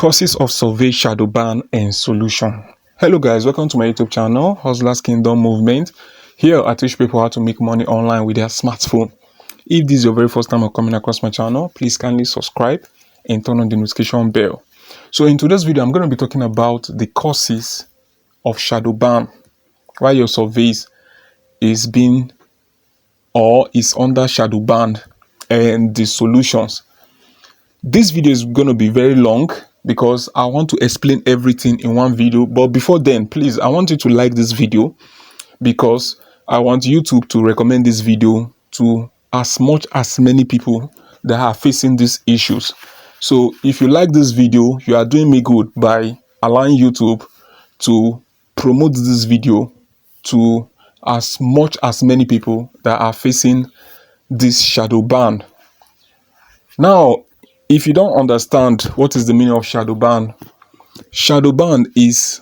Causes of survey shadow ban and solution. Hello guys, welcome to my YouTube channel, Hustlers Kingdom Movement. Here I teach people how to make money online with their smartphone. If this is your very first time of coming across my channel, please kindly subscribe and turn on the notification bell. So in today's video, I'm going to be talking about the causes of shadow ban, why your surveys is being or is under shadow ban, and the solutions. This video is going to be very long because I want to explain everything in one video. But before then, please, I want you to like this video because I want YouTube to recommend this video to as many people that are facing these issues. So if you like this video, you are doing me good by allowing YouTube to promote this video to as many people that are facing this shadow ban. Now, if you don't understand what is the meaning of shadow ban is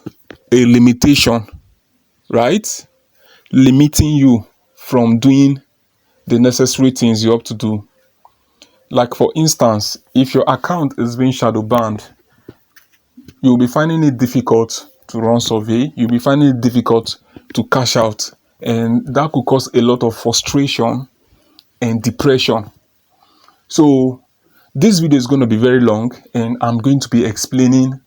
a limitation, right? Limiting you from doing the necessary things you have to do. Like for instance, if your account is being shadow banned, you'll be finding it difficult to run survey. You'll be finding it difficult to cash out. And that could cause a lot of frustration and depression. So this video is going to be very long and I'm going to be explaining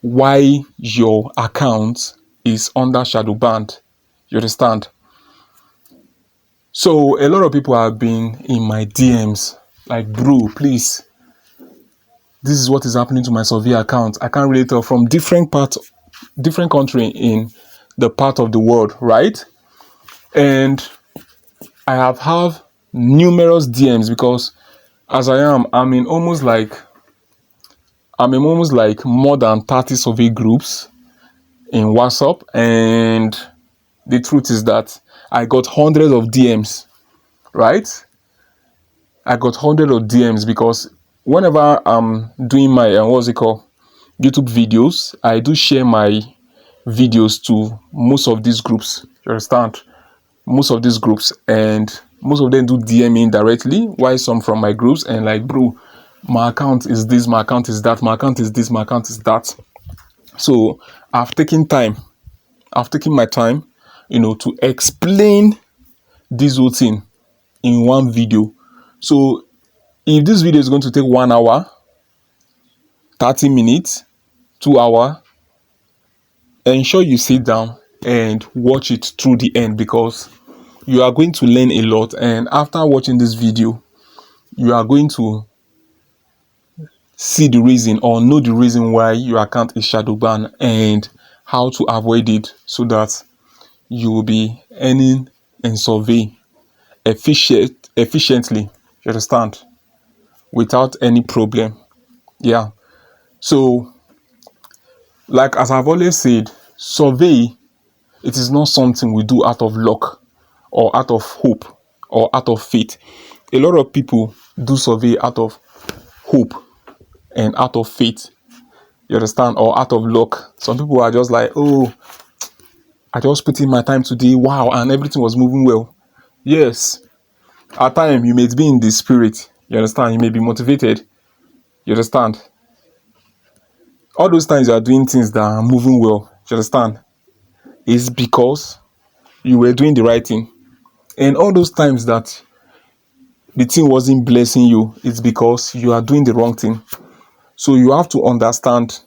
why your account is under shadow ban. You understand? So a lot of people have been in my DMs like, bro, please, this is what is happening to my survey account. I can't really tell, from different country in the part of the world, right? And I have had numerous DMs because as I'm in almost like more than 30 survey groups in WhatsApp, and the truth is that I got hundreds of DMs, right? I got hundreds of DMs because whenever I'm doing my YouTube videos, I do share my videos to most of these groups. You understand? Most of these groups, and most of them do DM me directly. Why some from my groups and like, bro, my account is this, my account is that, my account is this, my account is that. So I've taken my time, to explain this whole thing in one video. So if this video is going to take 1 hour, 30 minutes, 2 hours, ensure you sit down and watch it through the end because you are going to learn a lot. And after watching this video, you are going to see the reason or know the reason why your account is shadow banned and how to avoid it so that you will be earning and survey efficiently, you understand, without any problem. Yeah. So like as I've always said, survey, it is not something we do out of luck or out of hope or out of faith. A lot of people do survey out of hope and out of faith, you understand, or out of luck. Some people are just like, oh, I just put in my time today, wow, and everything was moving well. Yes, at times you may be in the spirit, you understand, you may be motivated, you understand. All those times you are doing things that are moving well, you understand, is because you were doing the right thing. And all those times that the thing wasn't blessing you, it's because you are doing the wrong thing. So you have to understand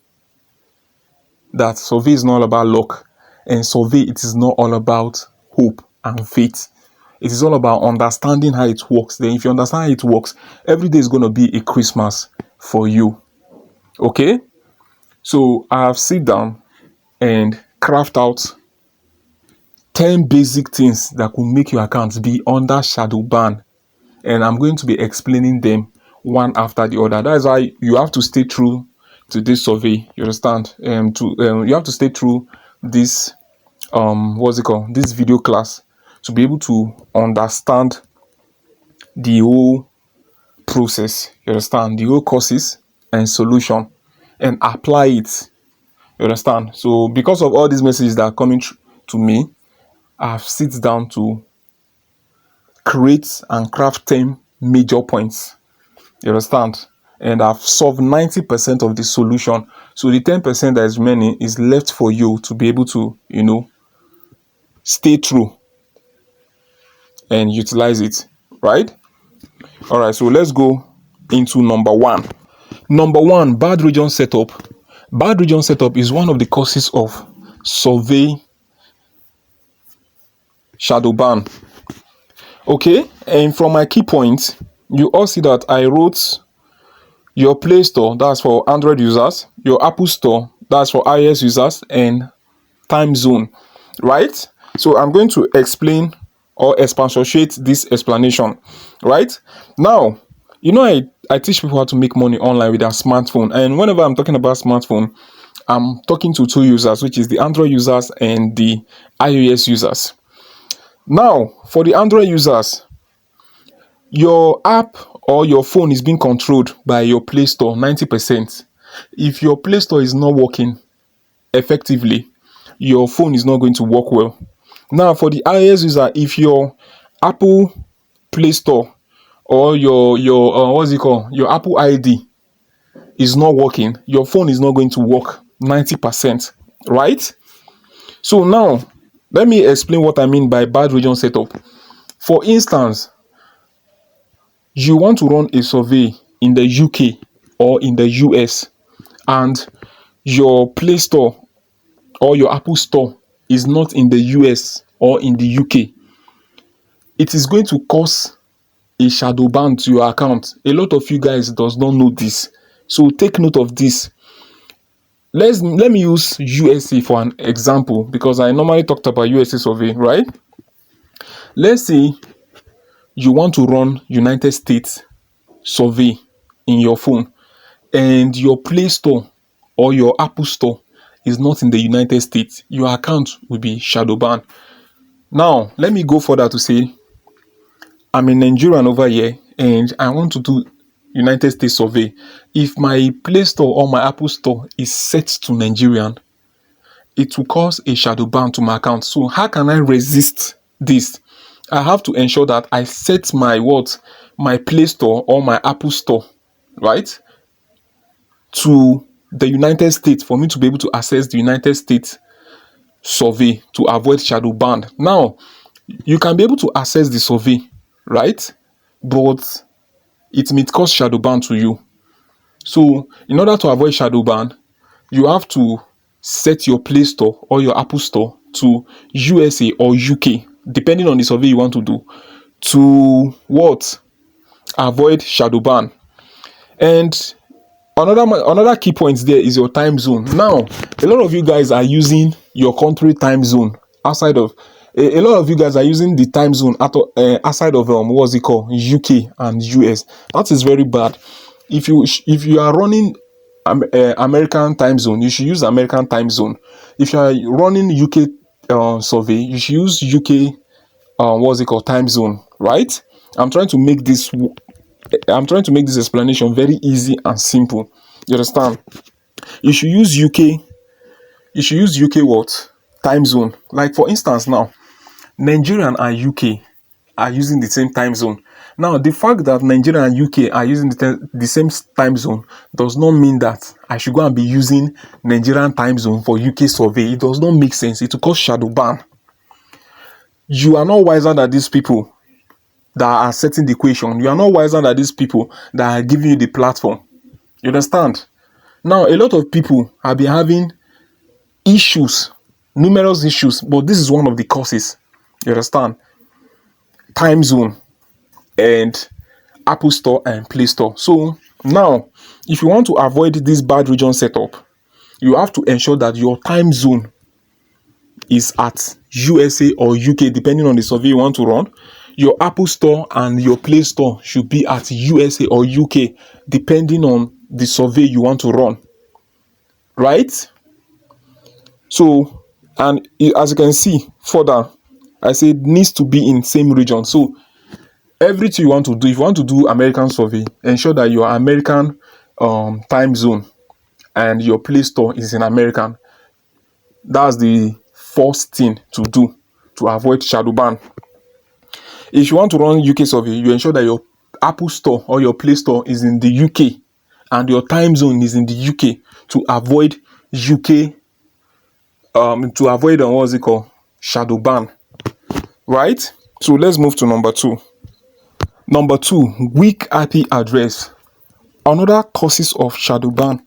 that survey is not all about luck, and survey, it is not all about hope and faith. It is all about understanding how it works. Then if you understand how it works, every day is going to be a Christmas for you. Okay? So I have sit down and craft out 10 basic things that could make your account be under shadow ban, and I'm going to be explaining them one after the other. That is why you have to stay true to this survey, you understand. You have to stay true this this video class to be able to understand the whole process, you understand, the whole causes and solution, and apply it, you understand. So because of all these messages that are coming to me, I've sit down to create and craft 10 major points, you understand. and I've solved 90% of the solution. So the 10% that is remaining is left for you to be able to, stay true and utilize it, right? All right, so let's go into number one. Number one, bad region setup. Bad region setup is one of the causes of survey shadow ban. Okay, and from my key points, you all see that I wrote your Play Store, that's for Android users, your Apple Store, that's for iOS users, and time zone, right? So I'm going to explain or expatiate this explanation, right? Now, I teach people how to make money online with their smartphone, and whenever I'm talking about smartphone, I'm talking to two users, which is the Android users and the iOS users. Now, for the Android users, your app or your phone is being controlled by your Play Store 90%. If your Play Store is not working effectively, your phone is not going to work well. Now, for the iOS user, if your Apple Play Store or your what's it called, your Apple ID is not working, your phone is not going to work 90%, right? So now, let me explain what I mean by bad region setup. For instance, you want to run a survey in the UK or in the US, and your Play Store or your Apple Store is not in the US or in the UK, it is going to cause a shadow ban to your account. A lot of you guys does not know this, so take note of this. Let me use USA for an example, because I normally talked about USA survey, right? Let's say you want to run United States survey in your phone, and your Play Store or your Apple Store is not in the United States, your account will be shadow banned. Now, let me go further to say, I'm a Nigerian over here and I want to do United States survey. If my Play Store or my Apple Store is set to Nigerian, it will cause a shadow ban to my account. So how can I resist this? I have to ensure that I set my Play Store or my Apple Store, right, to the United States for me to be able to access the United States survey to avoid shadow ban. Now, you can be able to access the survey, right? But it may cause shadow ban to you. So in order to avoid shadow ban, you have to set your Play Store or your Apple Store to USA or UK, depending on the survey you want to do, to avoid shadow ban. And another key point there is your time zone. Now, a lot of you guys are using your country time zone outside of a lot of you guys are using the time zone outside of UK and US. That is very bad. If you are running American time zone, you should use American time zone. If you are running UK survey, you should use UK time zone, right? I'm trying to make this explanation very easy and simple. You understand? You should use UK time zone. Like for instance now, Nigeria and UK are using the same time zone. Now, the fact that Nigeria and UK are using the same time zone does not mean that I should go and be using Nigerian time zone for UK survey. It does not make sense. It will cause shadow ban. You are not wiser than these people that are setting the equation. You are not wiser than these people that are giving you the platform. You understand? Now, a lot of people have been having numerous issues, but this is one of the causes. You understand? Time zone and Apple Store and Play Store. So now, if you want to avoid this bad region setup, you have to ensure that your time zone is at USA or UK, depending on the survey you want to run. Your Apple Store and your Play Store should be at USA or UK, depending on the survey you want to run, right? So, and as you can see further, I said needs to be in same region. So everything you want to do, if you want to do American survey, ensure that your American time zone and your Play Store is in American. That's the first thing to do to avoid shadow ban. If you want to run UK survey, you ensure that your Apple Store or your Play Store is in the UK. and your time zone is in the UK, to avoid UK what's it called, shadow ban, right? So let's move to number 2. Number 2, weak IP address. Another causes of shadow ban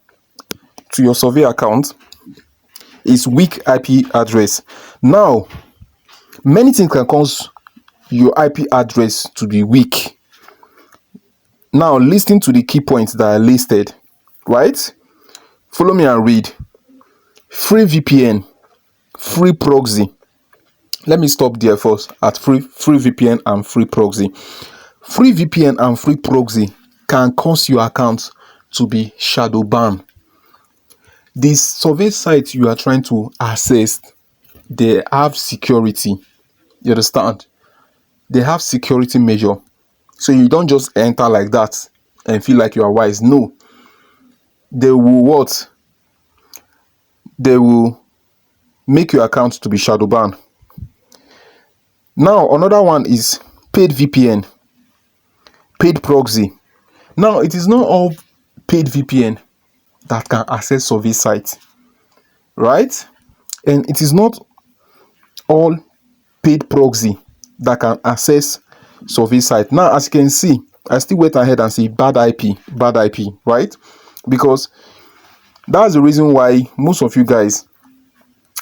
to your survey account is weak IP address. Now, many things can cause your IP address to be weak. Now, listen to the key points that I listed, right? Follow me and read. Free VPN, free proxy. Let me stop there first at free VPN and free proxy. Free VPN and free proxy can cause your account to be shadow banned. These survey sites you are trying to access, they have security. You understand? They have security measure. So you don't just enter like that and feel like you are wise. No. They will what? They will make your account to be shadow banned. Now, another one is paid VPN, paid proxy. Now, it is not all paid VPN that can access survey sites, right? And it is not all paid proxy that can access survey site. Now, as you can see, I still went ahead and say bad IP, right? Because that's the reason why most of you guys,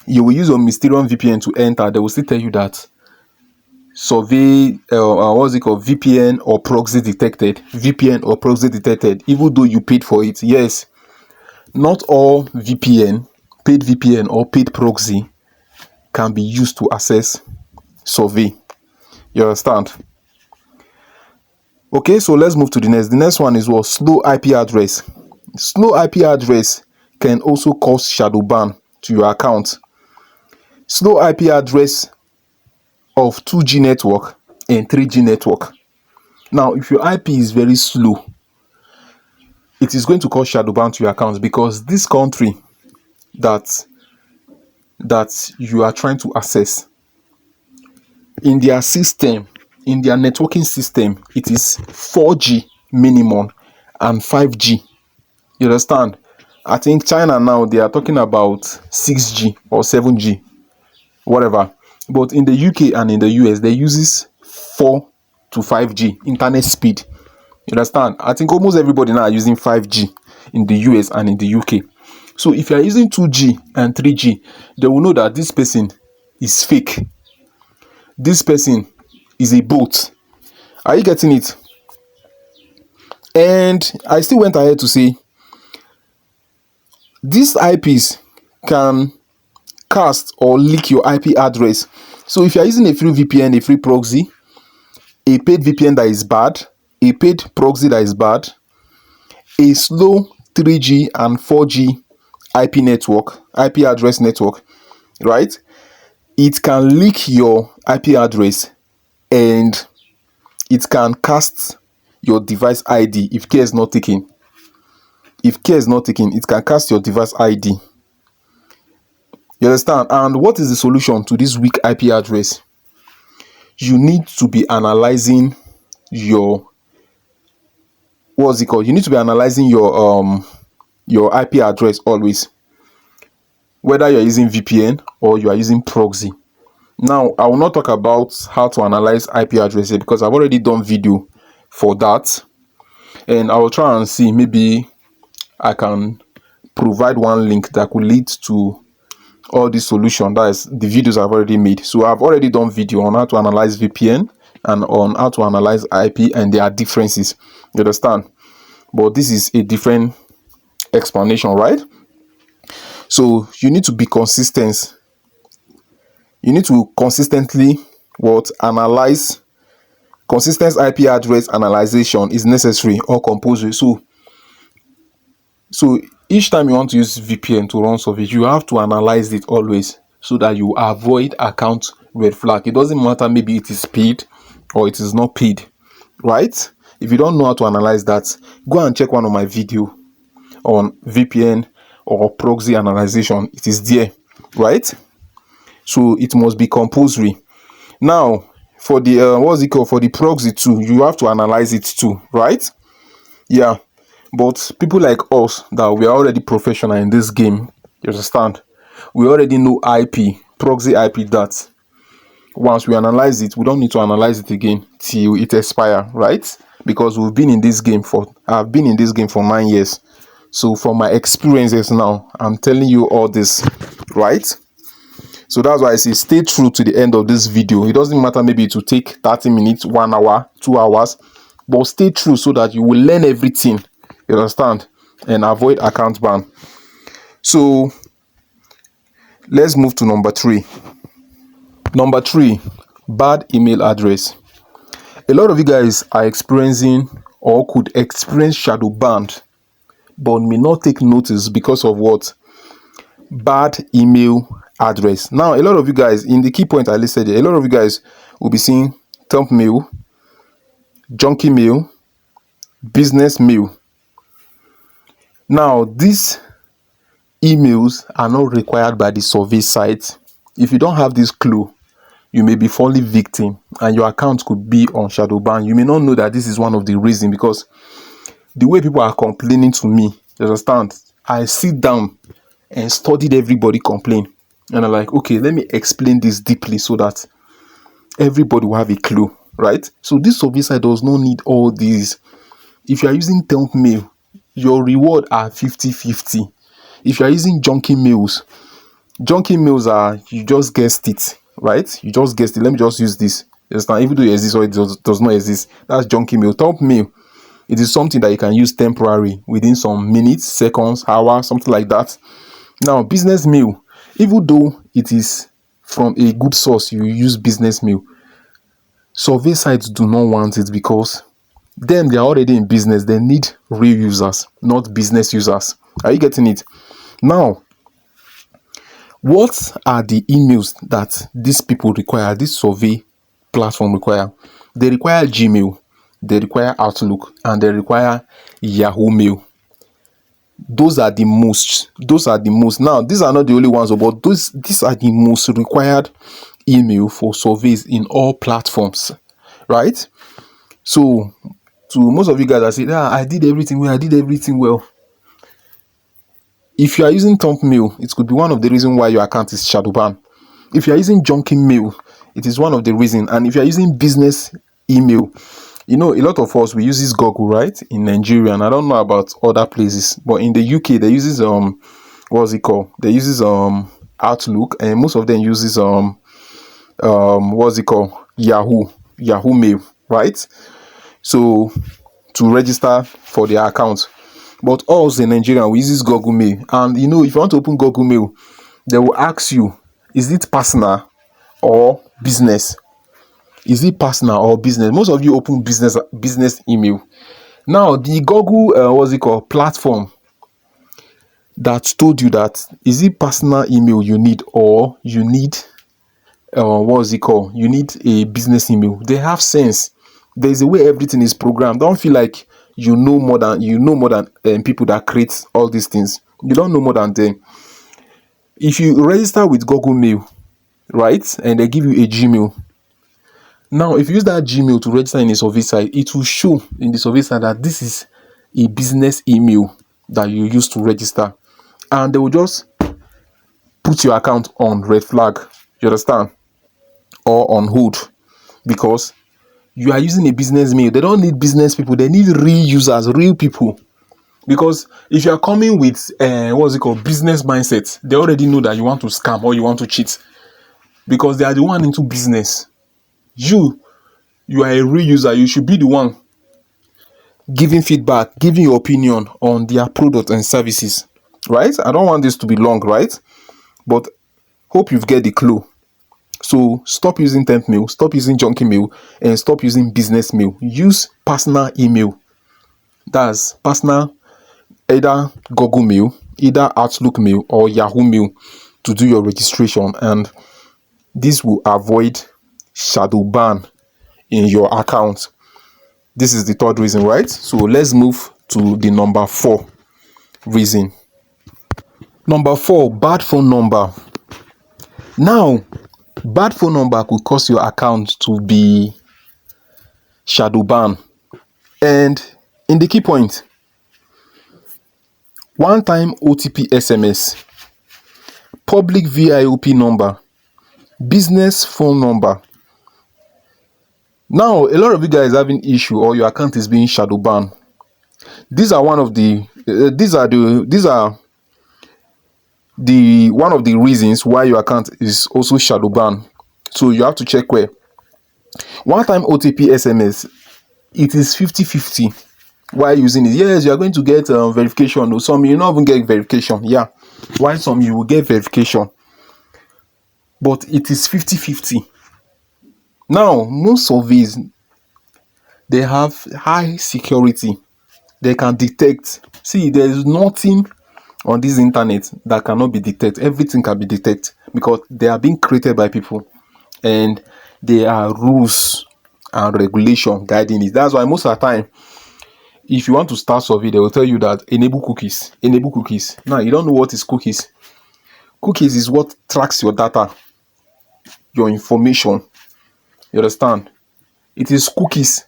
you will use a Mysterion VPN to enter. They will still tell you that survey, what's it called, VPN or proxy detected, even though you paid for it. Yes, not all VPN, paid VPN or paid proxy can be used to access survey. You understand? Okay, so let's move to the next. The next one is what? Slow IP address. Slow IP address can also cause shadow ban to your account. Slow IP address of 2G network and 3G network. Now, if your IP is very slow, it is going to cause shadow ban to your account, because this country that you are trying to access, in their system, in their networking system, it is 4G minimum and 5G. You understand? I think China now, they are talking about 6G or 7G, whatever. But in the UK and in the US, they uses 4 to 5G internet speed. You understand? I think almost everybody now are using 5G in the US and in the UK. So if you are using 2G and 3G, they will know that this person is fake. This person is a bot. Are you getting it? And I still went ahead to say these IPs can cast or leak your IP address. So if you are using a free VPN, a free proxy, a paid VPN that is bad, a paid proxy that is bad, a slow 3G and 4G IP network, IP address network, right? It can leak your IP address and it can cast your device ID if care is not taken. If care is not taken, it can cast your device ID. You understand? And what is the solution to this weak IP address? You need to be analyzing your, what's it called? You need to be analyzing your IP address always, whether you're using VPN or you are using proxy. Now, I will not talk about how to analyze IP addresses because I've already done video for that, and I will try and see, maybe I can provide one link that could lead to all the solution, that is the videos I've already made. So I've already done video on how to analyze VPN and on how to analyze IP and their differences. You understand? But this is a different explanation, right? So you need to be consistent. You need to consistently analyze. Consistent IP address analyzation is necessary or compulsory. So each time you want to use VPN to run survey, you have to analyze it always so that you avoid account red flag. It doesn't matter, maybe it is paid or it is not paid, right? If you don't know how to analyze that, go and check one of my video on VPN or proxy analyzation. It is there, right? So it must be compulsory. Now, for the for the proxy too, you have to analyze it too, right? Yeah. But people like us that we are already professional in this game, you understand? We already know IP, proxy IP, that once we analyze it, we don't need to analyze it again till it expire, right? Because I've been in this game for 9 years. So from my experiences now, I'm telling you all this, right? So that's why I say stay true to the end of this video. It doesn't matter, maybe it will take 30 minutes, 1 hour, 2 hours, but stay true so that you will learn everything, you understand, and avoid account ban. So let's move to number 3. Number 3, bad email address. A lot of you guys are experiencing or could experience shadow ban, but may not take notice because of what? Bad email address. Now, a lot of you guys, in the key point I listed here, a lot of you guys will be seeing temp mail, junky mail, business mail. Now, these emails are not required by the survey site. If you don't have this clue, you may be falling victim and your account could be on shadow ban. You may not know that this is one of the reasons, because the way people are complaining to me, you understand, I sit down and studied everybody complain, and I'm like, okay, let me explain this deeply so that everybody will have a clue, right? So this survey site does not need all these. If you are using temp mail, your reward are 50-50. If you are using junky mails are, you just guessed it, right? You just guessed it. Let me just use this. Understand? Even though it exists or it does not exist, that's junky mail. Temp mail, it is something that you can use temporary within some minutes, seconds, hours, something like that. Now, business mail, even though it is from a good source, you use business mail, survey sites do not want it because them, they are already in business. They need real users, not business users. Are you getting it? Now, what are the emails that these people require, this survey platform require? They require Gmail, they require Outlook, and they require Yahoo Mail. Those are the most. Now, these are not the only ones, but these are the most required email for surveys in all platforms, right? So, to most of you guys that say, I did everything well. If you are using temp mail, it could be one of the reasons why your account is shadow banned. If you are using junky mail, it is one of the reasons. And if you are using business email, you know, a lot of us, we use this Google, right, in Nigeria, and I don't know about other places, but in the UK they uses what's it called? They uses Outlook, and most of them uses what's it called? Yahoo Mail, right? So to register for their account. But us in Nigeria, we use this Google Mail, and you know, if you want to open Google Mail, they will ask you, is it personal or business? Is it personal or business? Most of you open business email. Now, the Google platform that told you that, is it personal email you need, or you need you need a business email? They have sense. There is a way everything is programmed. Don't feel like you know more than people that create all these things. You don't know more than them. If you register with Google Mail, right, and they give you a Gmail. Now, if you use that Gmail to register in a survey site, it will show in the survey site that this is a business email that you use to register, and they will just put your account on red flag, you understand, or on hold, because you are using a business mail. They don't need business people, they need real users, real people. Because if you are coming with business mindset, they already know that you want to scam or you want to cheat, because they are the one into business. You are a real user. You should be the one giving feedback, giving your opinion on their product and services, right? I don't want this to be long, right? But hope you've get the clue. So stop using temp mail, stop using junky mail, and stop using business mail. Use personal email. That's personal, either Google Mail, either Outlook Mail, or Yahoo Mail to do your registration, and this will avoid shadow ban in your account. This is the third reason, right? So let's move to the number 4 reason. Number 4, bad phone number. Now, bad phone number could cause your account to be shadow ban. And in the key point, one-time OTP SMS, public VIOP number, business phone number. Now, a lot of you guys having issue or your account is being shadow banned. These are one of the one of the reasons why your account is also shadow banned. So you have to check where. One-time OTP SMS, it is 50-50. Why using it? Yes, you are going to get verification. Some you not even get verification. Yeah, while some you will get verification, but it is 50-50. Now, most of these, they have high security. They can detect. See, there is nothing on this internet that cannot be detected. Everything can be detected because they are being created by people, and there are rules and regulation guiding it. That's why most of the time, if you want to start survey, they will tell you that enable cookies. Enable cookies. Now, you don't know what is cookies. Cookies is what tracks your data, your information. You understand? It is cookies.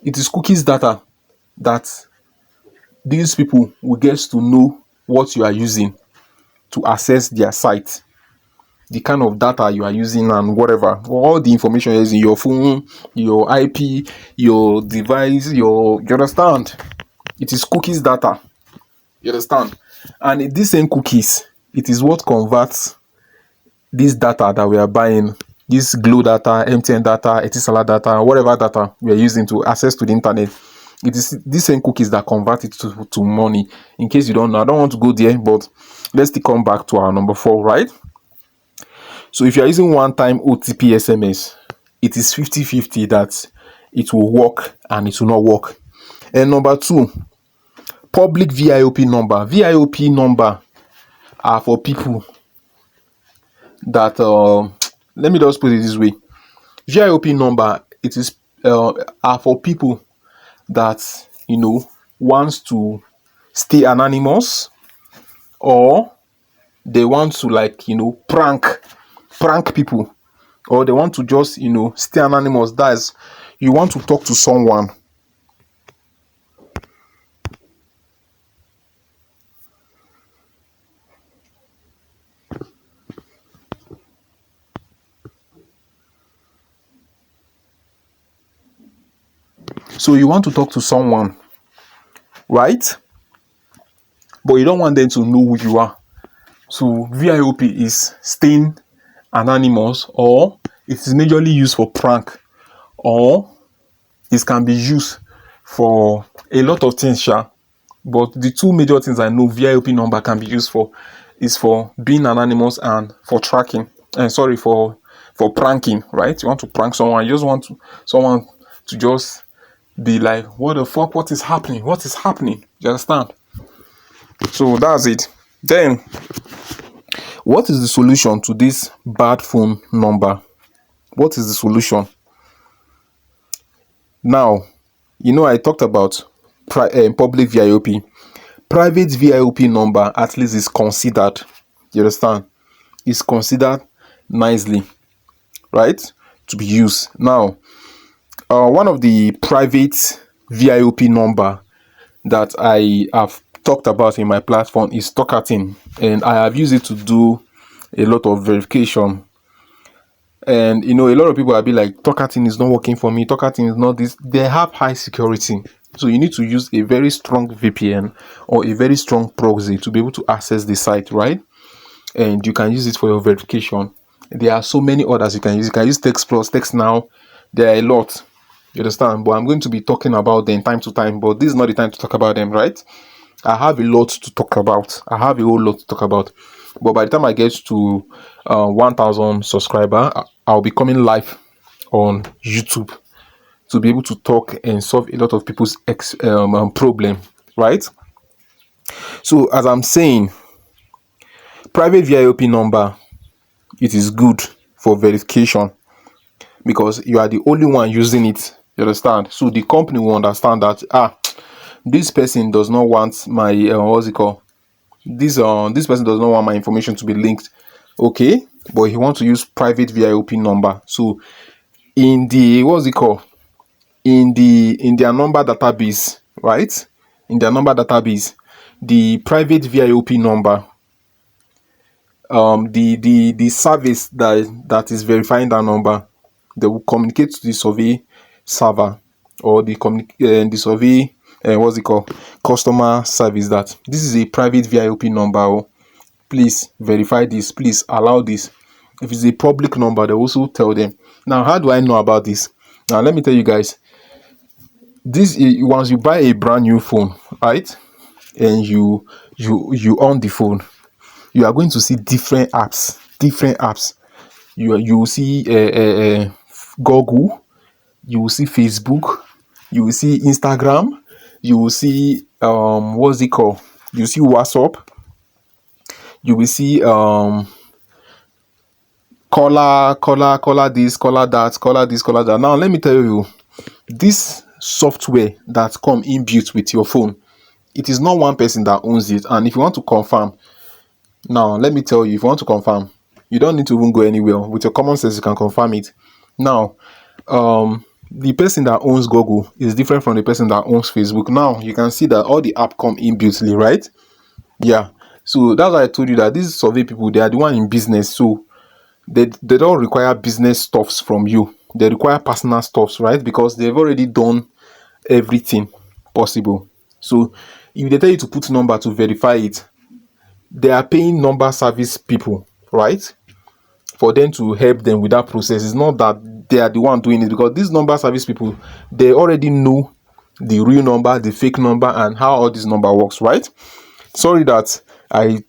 It is cookies data that these people will get to know what you are using to access their site, the kind of data you are using and whatever, all the information is in your phone, your IP, your device, you understand? It is cookies data. You understand? And these same cookies, it is what converts this data that we are buying, this Glow data, MTN data, e.t.c data, whatever data we are using to access to the internet. It is these same cookies that convert it to money. In case you don't know, I don't want to go there, but let's still come back to our number 4, right? So if you are using one-time OTP SMS, it is 50-50 that it will work and it will not work. And number 2, public VIOP number. VIOP number are for people that let me just put it this way. VIOP number, it is are for people that wants to stay anonymous, or they want to prank people, or they want to just stay anonymous. That's, you want to talk to someone, so you want to talk to someone, right? But you don't want them to know who you are. So VIOP is staying anonymous, or it is majorly used for prank, or it can be used for a lot of things, but the two major things I know VIOP number can be used for is for being anonymous and for tracking, and for pranking, right? You want to prank someone, you just want someone to just be like, what the fuck, what is happening, you understand? So that's it. Then, what is the solution to this bad phone number? What is the solution? Now, I talked about public VIOP. Private VIOP number, at least, is considered. You understand? Is considered nicely, right? To be used. Now, one of the private VIOP number that I have talked about in my platform is Talkatin, and I have used it to do a lot of verification. And a lot of people will be like, Talkatin is not working for me, Talkatin is not this. They have high security, so you need to use a very strong VPN or a very strong proxy to be able to access the site, right? And you can use it for your verification. There are so many others you can use. You can use Text Plus, Text Now. There are a lot, you understand? But I'm going to be talking about them time to time, but this is not the time to talk about them, right? I have a lot to talk about. I have a whole lot to talk about. But by the time I get to 1,000 subscribers, I'll be coming live on YouTube to be able to talk and solve a lot of people's problem, right? So as I'm saying, private VIOP number, it is good for verification because you are the only one using it. You understand? So the company will understand that this person does not want my this person does not want my information to be linked, okay, but he wants to use private VIOP number. So in the in their number database, right? In their number database, the private VIOP number, the service that is verifying that number, they will communicate to the survey server, or the survey what's it called, customer service, that this is a private VIOP number. Oh, please verify this, please allow this. If it's a public number, they also tell them. Now, how do I know about this? Now, let me tell you guys. This is, once you buy a brand new phone, right, and you on the phone, you are going to see different apps. You will see Google, you will see Facebook, you will see Instagram, you will see what's it called, you will see WhatsApp, you will see caller this, caller that. Now let me tell you, this software that come inbuilt with your phone, it is not one person that owns it. And if you want to confirm, now let me tell you, if you want to confirm, you don't need to even go anywhere. With your common sense, you can confirm it. Now the person that owns Google is different from the person that owns Facebook. Now you can see that all the app come inbuiltly, right? Yeah. So that's why I told you that these survey people, they are the one in business. So they don't require business stuffs from you. They require personal stuffs, right? Because they've already done everything possible. So if they tell you to put number to verify it, they are paying number service people, right, for them to help them with that process. It's not that they are the one doing it, because these number service people, they already know the real number, the fake number, and how all this number works, right? Sorry that I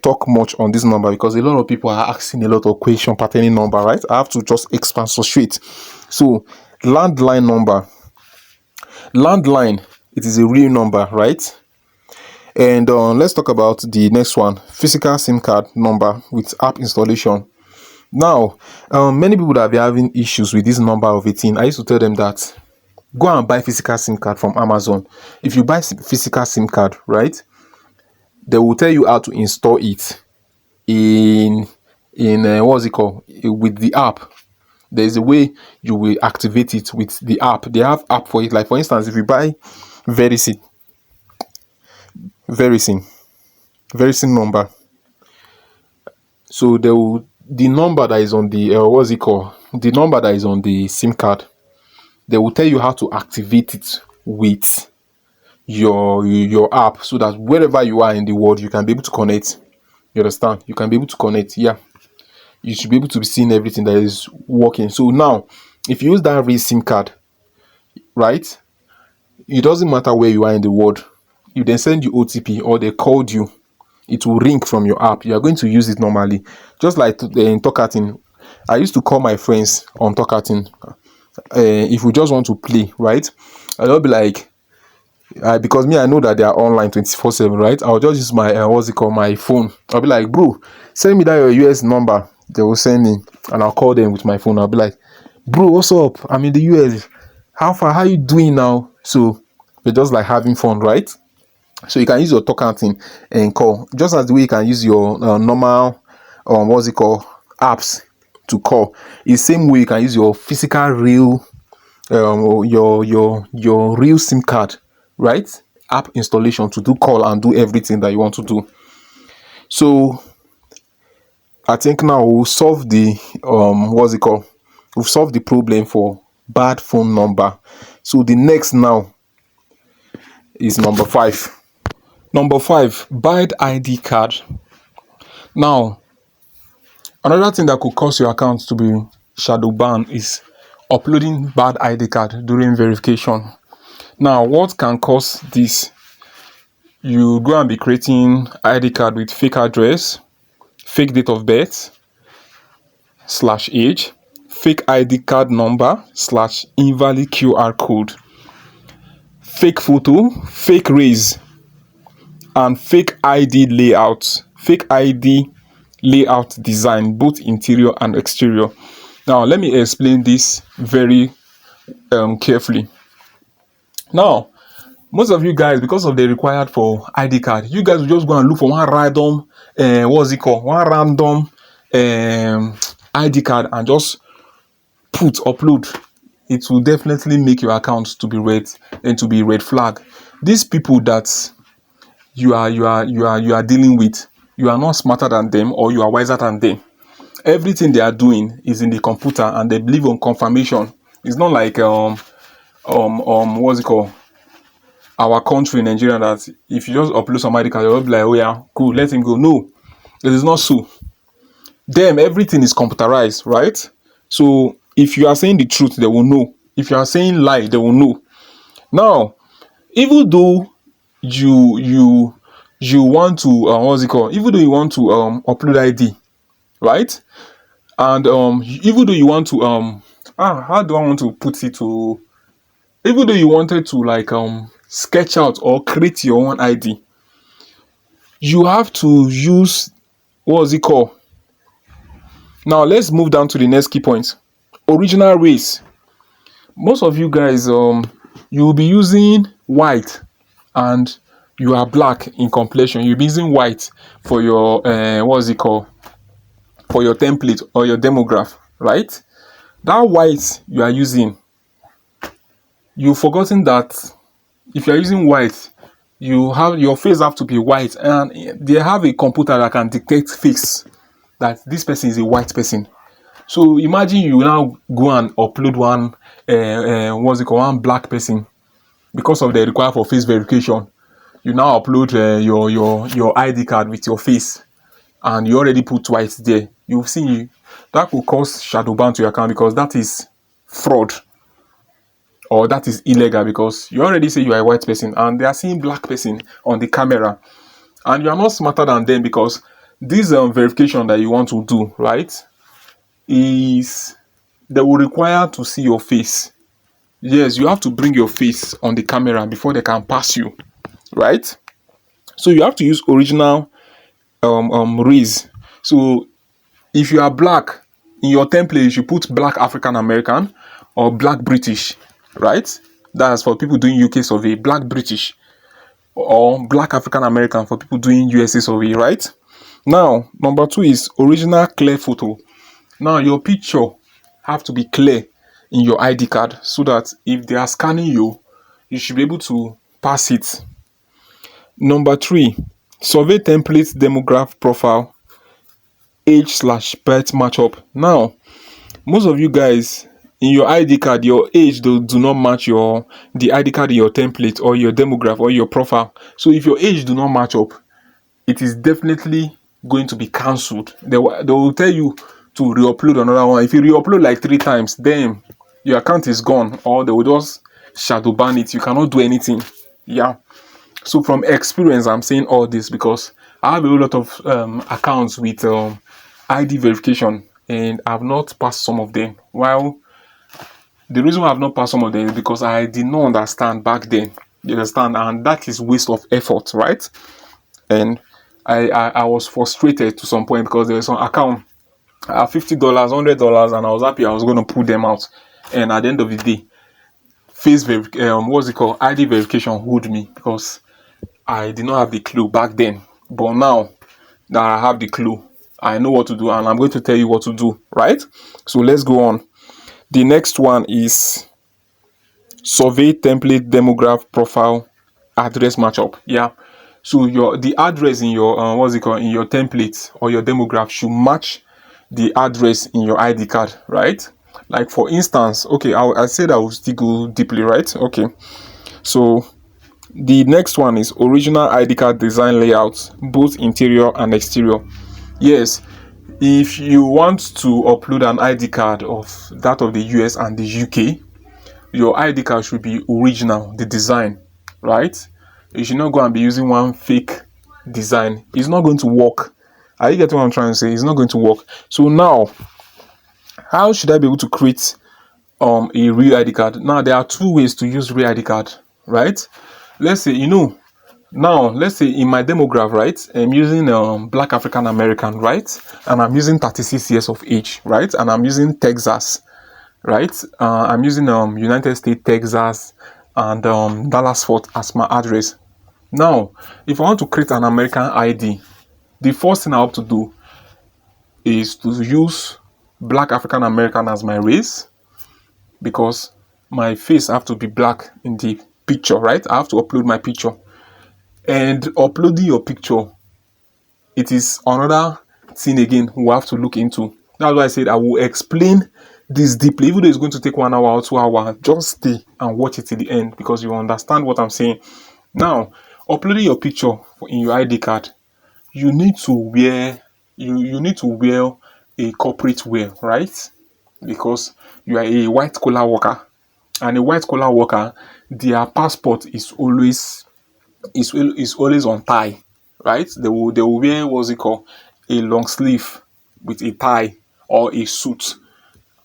talk much on this number, because a lot of people are asking a lot of questions pertaining number, right? I have to just expand so straight. So landline number, landline, it is a real number, right? And let's talk about the next one, physical SIM card number with app installation. Now many people that have been having issues with this number of 18, I used to tell them that go and buy physical SIM card from Amazon. If you buy physical SIM card, right, they will tell you how to install it in what's it called, with the app. There's a way you will activate it with the app. They have app for it. Like for instance, if you buy Verisyn number, so the number that is on the what's it called, the number that is on the SIM card, they will tell you how to activate it with your app, so that wherever you are in the world, you can be able to connect. You understand? You can be able to connect. Yeah, you should be able to be seeing everything that is working. So now, if you use that real SIM card, right, it doesn't matter where you are in the world. You then send you OTP, or they called you, it will ring from your app. You are going to use it normally, just like in Talkating. I used to call my friends on Talkating. If we just want to play, right, I'll be like, because me, I know that they are online 24/7, right? I'll just use my what's it called, my phone. I'll be like, bro, send me that your US number. They will send me, and I'll call them with my phone. I'll be like, bro, what's up? I'm in the US. How far? How you doing now? So we're just like having fun, right? So you can use your Talkating and call, just as the way you can use your normal what's it called, apps to call. It's the same way you can use your physical real your real SIM card, right, app installation to do call and do everything that you want to do. So I think now we'll solve the what's it called, we've solved the problem for bad phone number. So the next now is number 5. Number 5, bad ID card. Now, another thing that could cause your account to be shadow banned is uploading bad ID card during verification. Now, what can cause this? You go and be creating ID card with fake address, fake date of birth / age, fake ID card number / invalid QR code, fake photo, fake raise, and fake ID layout design, both interior and exterior. Now let me explain this very carefully. Now, most of you guys, because of the required for ID card, you guys will just go and look for one random one random ID card and just upload. It will definitely make your account to be red flag. These people that you are dealing with. You are not smarter than them or you are wiser than them. Everything they are doing is in the computer and they believe on confirmation. It's not like what's it called, our country in Nigeria, that if you just upload some ID card, you'll be like, oh yeah, cool, let him go. No, it is not so. Them, everything is computerized, right? So if you are saying the truth, they will know. If you are saying lie, they will know. Now, even though you want to what's it called? Even though you want to upload ID, right? And even though you want to how do I want to put it to, even though you wanted to like sketch out or create your own ID, you have to use, what's it called? Now let's move down to the next key point. Original race. Most of you guys you will be using white and you are black in complexion. You'll be using white for your what's it called? For your template or your demograph, right? That white you are using, you've forgotten that if you are using white, you have your face have to be white, and they have a computer that can detect face that this person is a white person. So imagine you now go and upload one what's it called, one black person, because of the require for face verification. You now upload your ID card with your face, and you already put white there. You've seen that could cause shadow ban to your account, because that is fraud or that is illegal, because you already say you are a white person and they are seeing black person on the camera, and you are not smarter than them, because this verification that you want to do, right, is they will require to see your face. Yes, you have to bring your face on the camera before they can pass you, right? So you have to use original race. So if you are black, in your template you should put black African American or black British, right? That's for people doing UK survey, black British, or black African American for people doing USA survey, right? Now, number 2 is original clear photo. Now, your picture have to be clear in your ID card, so that if they are scanning you, you should be able to pass it. Number 3, survey template demograph profile age/birth matchup. Now, most of you guys in your ID card, your age do not match the ID card in your template or your demograph or your profile. So if your age do not match up, it is definitely going to be cancelled. They will tell you to re-upload another one. If you re-upload like 3 times, then your account is gone, or they will just shadow ban it. You cannot do anything. Yeah. So from experience, I'm saying all this because I have a lot of accounts with ID verification, and I've not passed some of them. While the reason why I've not passed some of them is because I did not understand back then. You understand? And that is waste of effort, right? And I was frustrated to some point, because there was some account at $50, $100, and I was happy I was going to pull them out. And at the end of the day, what's it called? ID verification hold me, because I did not have the clue back then. But now that I have the clue, I know what to do, and I'm going to tell you what to do, right? So let's go on. The next one is survey template demograph profile address matchup. Yeah. So the address in your in your template or your demograph should match the address in your ID card, right? Like for instance, okay, I said I will still go deeply, right? Okay. So the next one is original ID card design layout, both interior and exterior. Yes, if you want to upload an ID card of that of the US and the UK, your ID card should be original, the design, right? You should not go and be using one fake design. It's not going to work. Are you getting what I'm trying to say? It's not going to work. So now, how should I be able to create a real ID card? Now, there are 2 ways to use real ID card, right? Let's say, now let's say in my demograph, right, I'm using black African American, right, and I'm using 36 years of age, right, and I'm using Texas, right, I'm using United States, Texas, and Dallas Fort as my address. Now, if I want to create an American ID, the first thing I have to do is to use black African American as my race, because my face have to be black in the picture, right? I have to upload my picture. And uploading your picture, it is another thing again we have to look into. That's why I said I will explain this deeply. Even though it's going to take 1 hour or 2 hours, just stay and watch it till the end because you understand what I'm saying. Now, uploading your picture in your ID card, you need to wear you need to wear a corporate wear, right? Because you are a white collar worker, and a white collar worker, their passport is always on tie, right? They will wear what's it called, a long sleeve with a tie or a suit,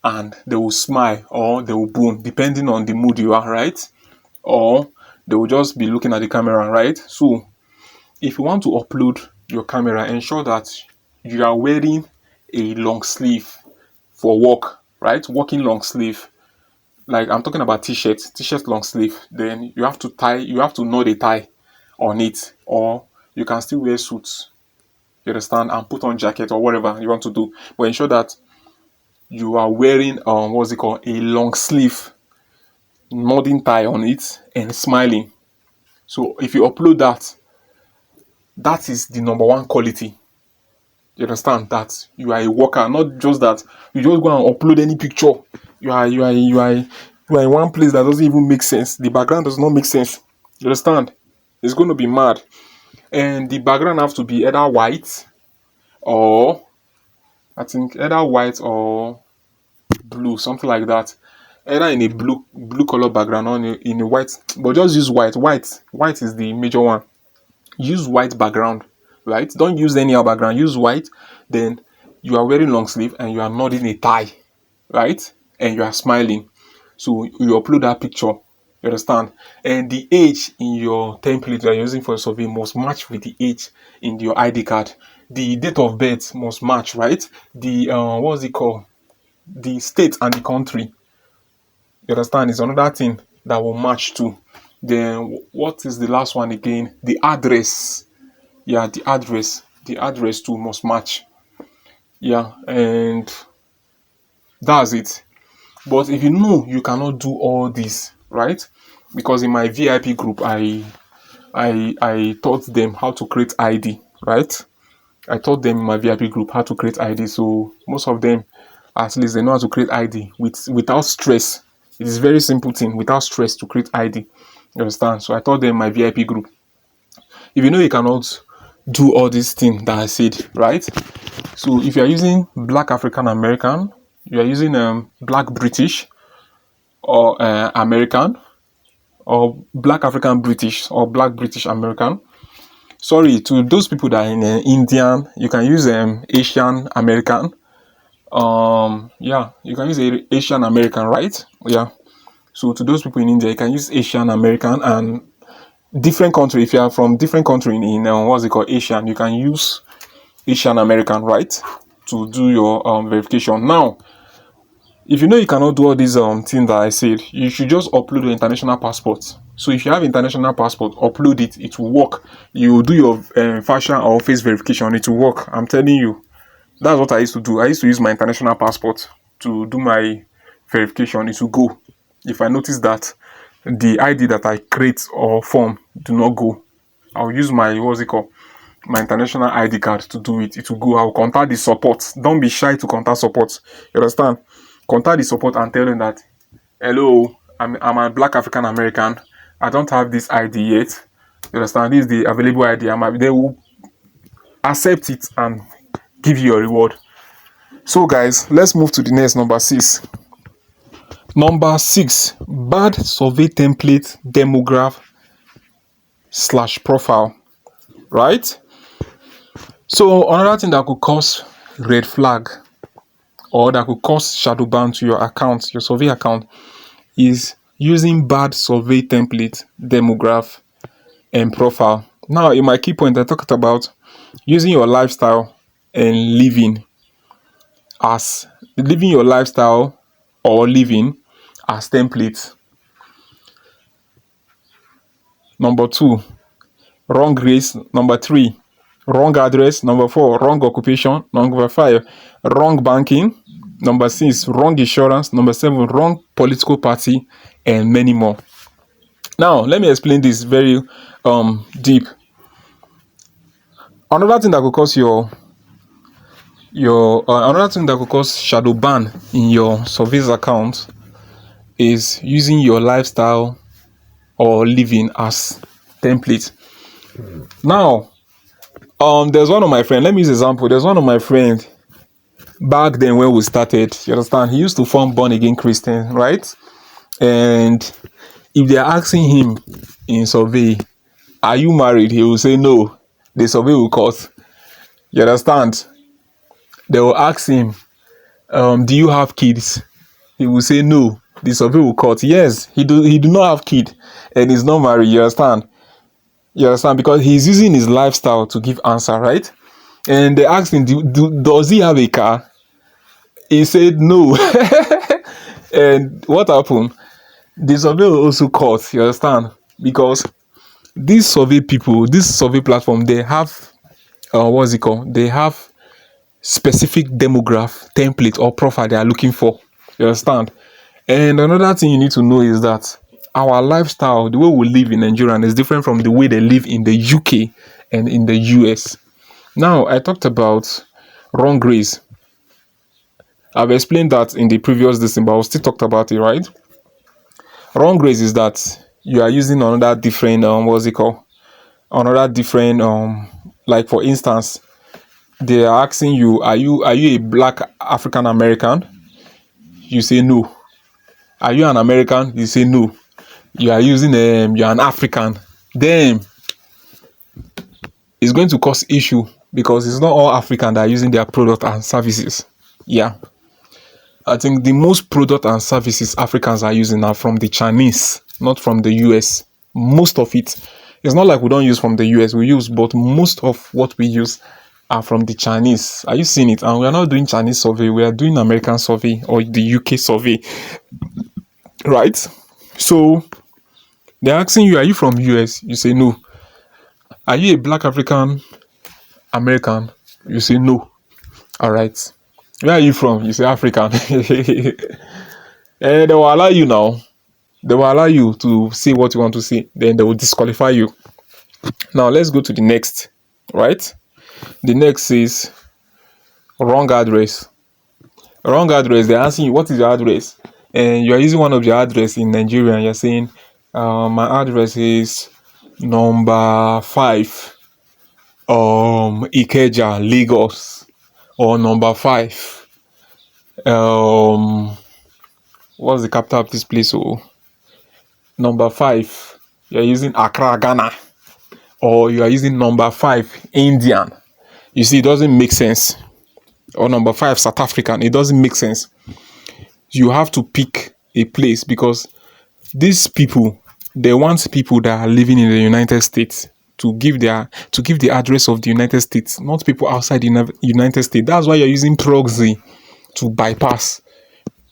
and they will smile or they will boom depending on the mood you are, right? Or they will just be looking at the camera, right? So if you want to upload your camera, ensure that you are wearing a long sleeve for work, right? Working long sleeve. Like I'm talking about t-shirt long sleeve. Then you have to knot a tie on it, or you can still wear suits. You understand? And put on jacket or whatever you want to do. But ensure that you are wearing what's it called? A long sleeve, knotting tie on it and smiling. So if you upload that, that is the number one quality. You understand that you are a worker, not just that you just go and upload any picture. You are in one place that doesn't even make sense. The background does not make sense. You understand? It's going to be mad. And the background have to be either white or I think either white or blue, something like that. Either in a blue color background or in a white, but just use white. White is the major one. Use white background, right? Don't use any other background. Use white. Then you are wearing long sleeve and you are nodding a tie, right? And you are smiling. So you upload that picture. You understand? And the age in your template you are using for a survey must match with the age in your ID card. The date of birth must match, right? The what's it called? The state and the country. You understand? Is another thing that will match too. Then what is the last one again? The address. Yeah, the address. The address too must match. Yeah, and that's it. But if you know you cannot do all this, right? Because in my VIP group, I taught them how to create ID, right? I taught them in my VIP group how to create ID. So most of them, at least, they know how to create ID without stress. It is very simple thing without stress to create ID. You understand? So I taught them in my VIP group. If you know you cannot do all these things that I said, right? So if you are using Black African American, you are using Black British or American, or Black African British or Black British American. Sorry, to those people that are in Indian, you can use Asian American. Yeah, you can use Asian American, right? Yeah. So to those people in India, you can use Asian American, and different country. If you are from different country in what's it called, Asian, you can use Asian American, right, to do your verification. Now, if you know you cannot do all these things that I said, you should just upload your international passport. So if you have international passport, upload it. It will work. You do your fashion or face verification. It will work. I'm telling you. That's what I used to do. I used to use my international passport to do my verification. It will go. If I notice that the ID that I create or form do not go, I'll use my what's it called, my international ID card to do it. It will go. I'll contact the support. Don't be shy to contact support. You understand? Contact the support and tell them that, hello, I'm a Black African American. I don't have this ID yet. You understand? This is the available ID. They will accept it and give you a reward. So guys, let's move to the next, number 6. Number 6, bad survey template demograph / profile, right? So another thing that could cause red flag or that could cause shadow ban to your account, your survey account, is using bad survey template demograph and profile. Now, in my key point, I talked about using your lifestyle and living your lifestyle or living as templates. Number 2, wrong race. Number 3, wrong address. Number 4, wrong occupation. Number 5, wrong banking. Number 6, wrong insurance. Number 7, wrong political party, and many more. Now, let me explain this very deep. Another thing that could cause your another thing that could cause shadow ban in your surveys account is using your lifestyle or living as template. Now, there's one of my friend. Let me use example. There's one of my friend back then when we started. You understand? He used to form born again Christian, right? And if they are asking him in survey, "Are you married?" he will say no. The survey will cut. You understand? They will ask him, "Do you have kids?" He will say no. The survey will cut. Yes, he do not have kid, and he's not married. You understand? You understand? Because he's using his lifestyle to give answer, right? And they asked him, does he have a car? He said no. And what happened? The survey will also cut. You understand? Because these survey people, this survey platform, they have what's it called? They have specific demographic template or profile they are looking for. You understand? And another thing you need to know is that our lifestyle, the way we live in Nigeria, is different from the way they live in the UK and in the US. Now, I talked about wrong race. I've explained that in the previous discussion, but I'll still talk about it, right? Wrong race is that you are using another different, what's it called? Another different, like for instance, they are asking you, are you a black African American? You say no. Are you an American? You say no. You are using you're an African. Then it's going to cause issue because it's not all African that are using their product and services. Yeah. I think the most product and services Africans are using are from the Chinese, not from the US. Most of it. It's not like we don't use from the US, we use, but most of what we use are from the Chinese. Are you seeing it? And we are not doing Chinese survey, we are doing American survey or the UK survey. Right? So they're asking you, are you from US? You say no. Are you a black African American? You say no. All right. Where are you from? You say African. And they will allow you now. They will allow you to say what you want to say. Then they will disqualify you. Now let's go to the next. Right? The next is wrong address. Wrong address. They're asking you, what is your address? And you're using one of your address in Nigeria and you're saying, my address is number 5 Ikeja, Lagos, or number 5 what's the capital of this place? Number 5 you're using Accra, Ghana, or you are using number 5 Indian. You see, it doesn't make sense. Or number 5 South African. It doesn't make sense. You have to pick a place because these people, they want people that are living in the United States to give the address of the United States, not people outside the United States. That's why you're using proxy to bypass,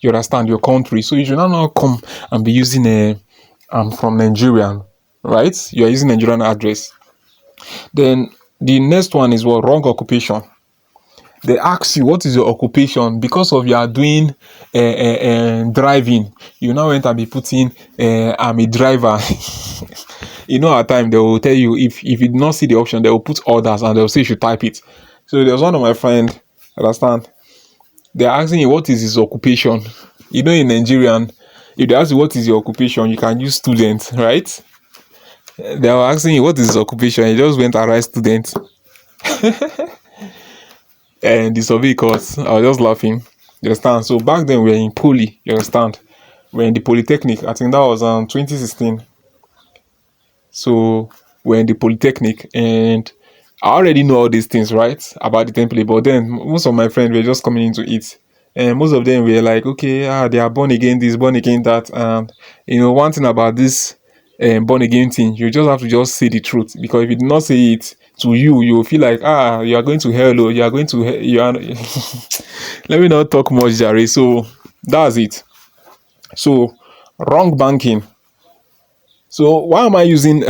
you understand, your country. So you should not come and be using I'm from Nigerian, right? You're using Nigerian address. Then the next one is what? Wrong occupation. They ask you, what is your occupation? Because of you are doing driving, you now enter be putting I'm a driver. You know, at time they will tell you, if you did not see the option, they will put others and they'll say you should type it. So there's one of my friend, understand, they're asking you what is his occupation. You know, in Nigerian, if they ask you what is your occupation, you can use student, right? They were asking you what is his occupation. He just went and write student. And the survey course, I was just laughing. You understand? So back then we were in poly, you understand? We're in the Polytechnic. I think that was 2016. So we're in the Polytechnic and I already know all these things, right? About the template. But then most of my friends were just coming into it. And most of them were like, okay, they are born again this, born again that. And you know, one thing about this born again thing, you just have to just say the truth. Because if you do not say it to you, you will feel like, you are going to hell, or you are going to hell, you are let me not talk much, Jerry. So that's it. So wrong banking. So why am I using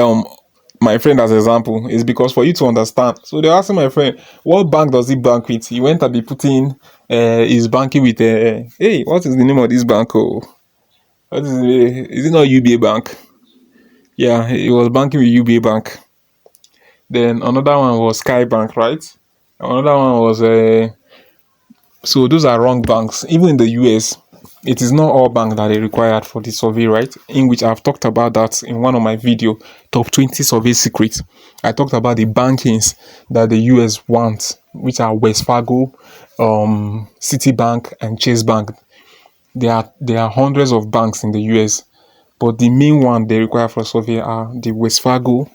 my friend as an example? Is because for you to understand. So they're asking my friend, what bank does he bank with? He went to be putting his banking with hey, what is the name of this bank? Oh, what is it not UBA Bank? Yeah, he was banking with UBA Bank. Then another one was Skybank, right? Another one was so those are wrong banks. Even in the US, it is not all banks that are required for the survey, right? In which I've talked about that in one of my video, top 20 survey secrets. I talked about the bankings that the US wants, which are West Fargo, Citibank, and Chase Bank. There are hundreds of banks in the US, but the main one they require for survey are the West Fargo,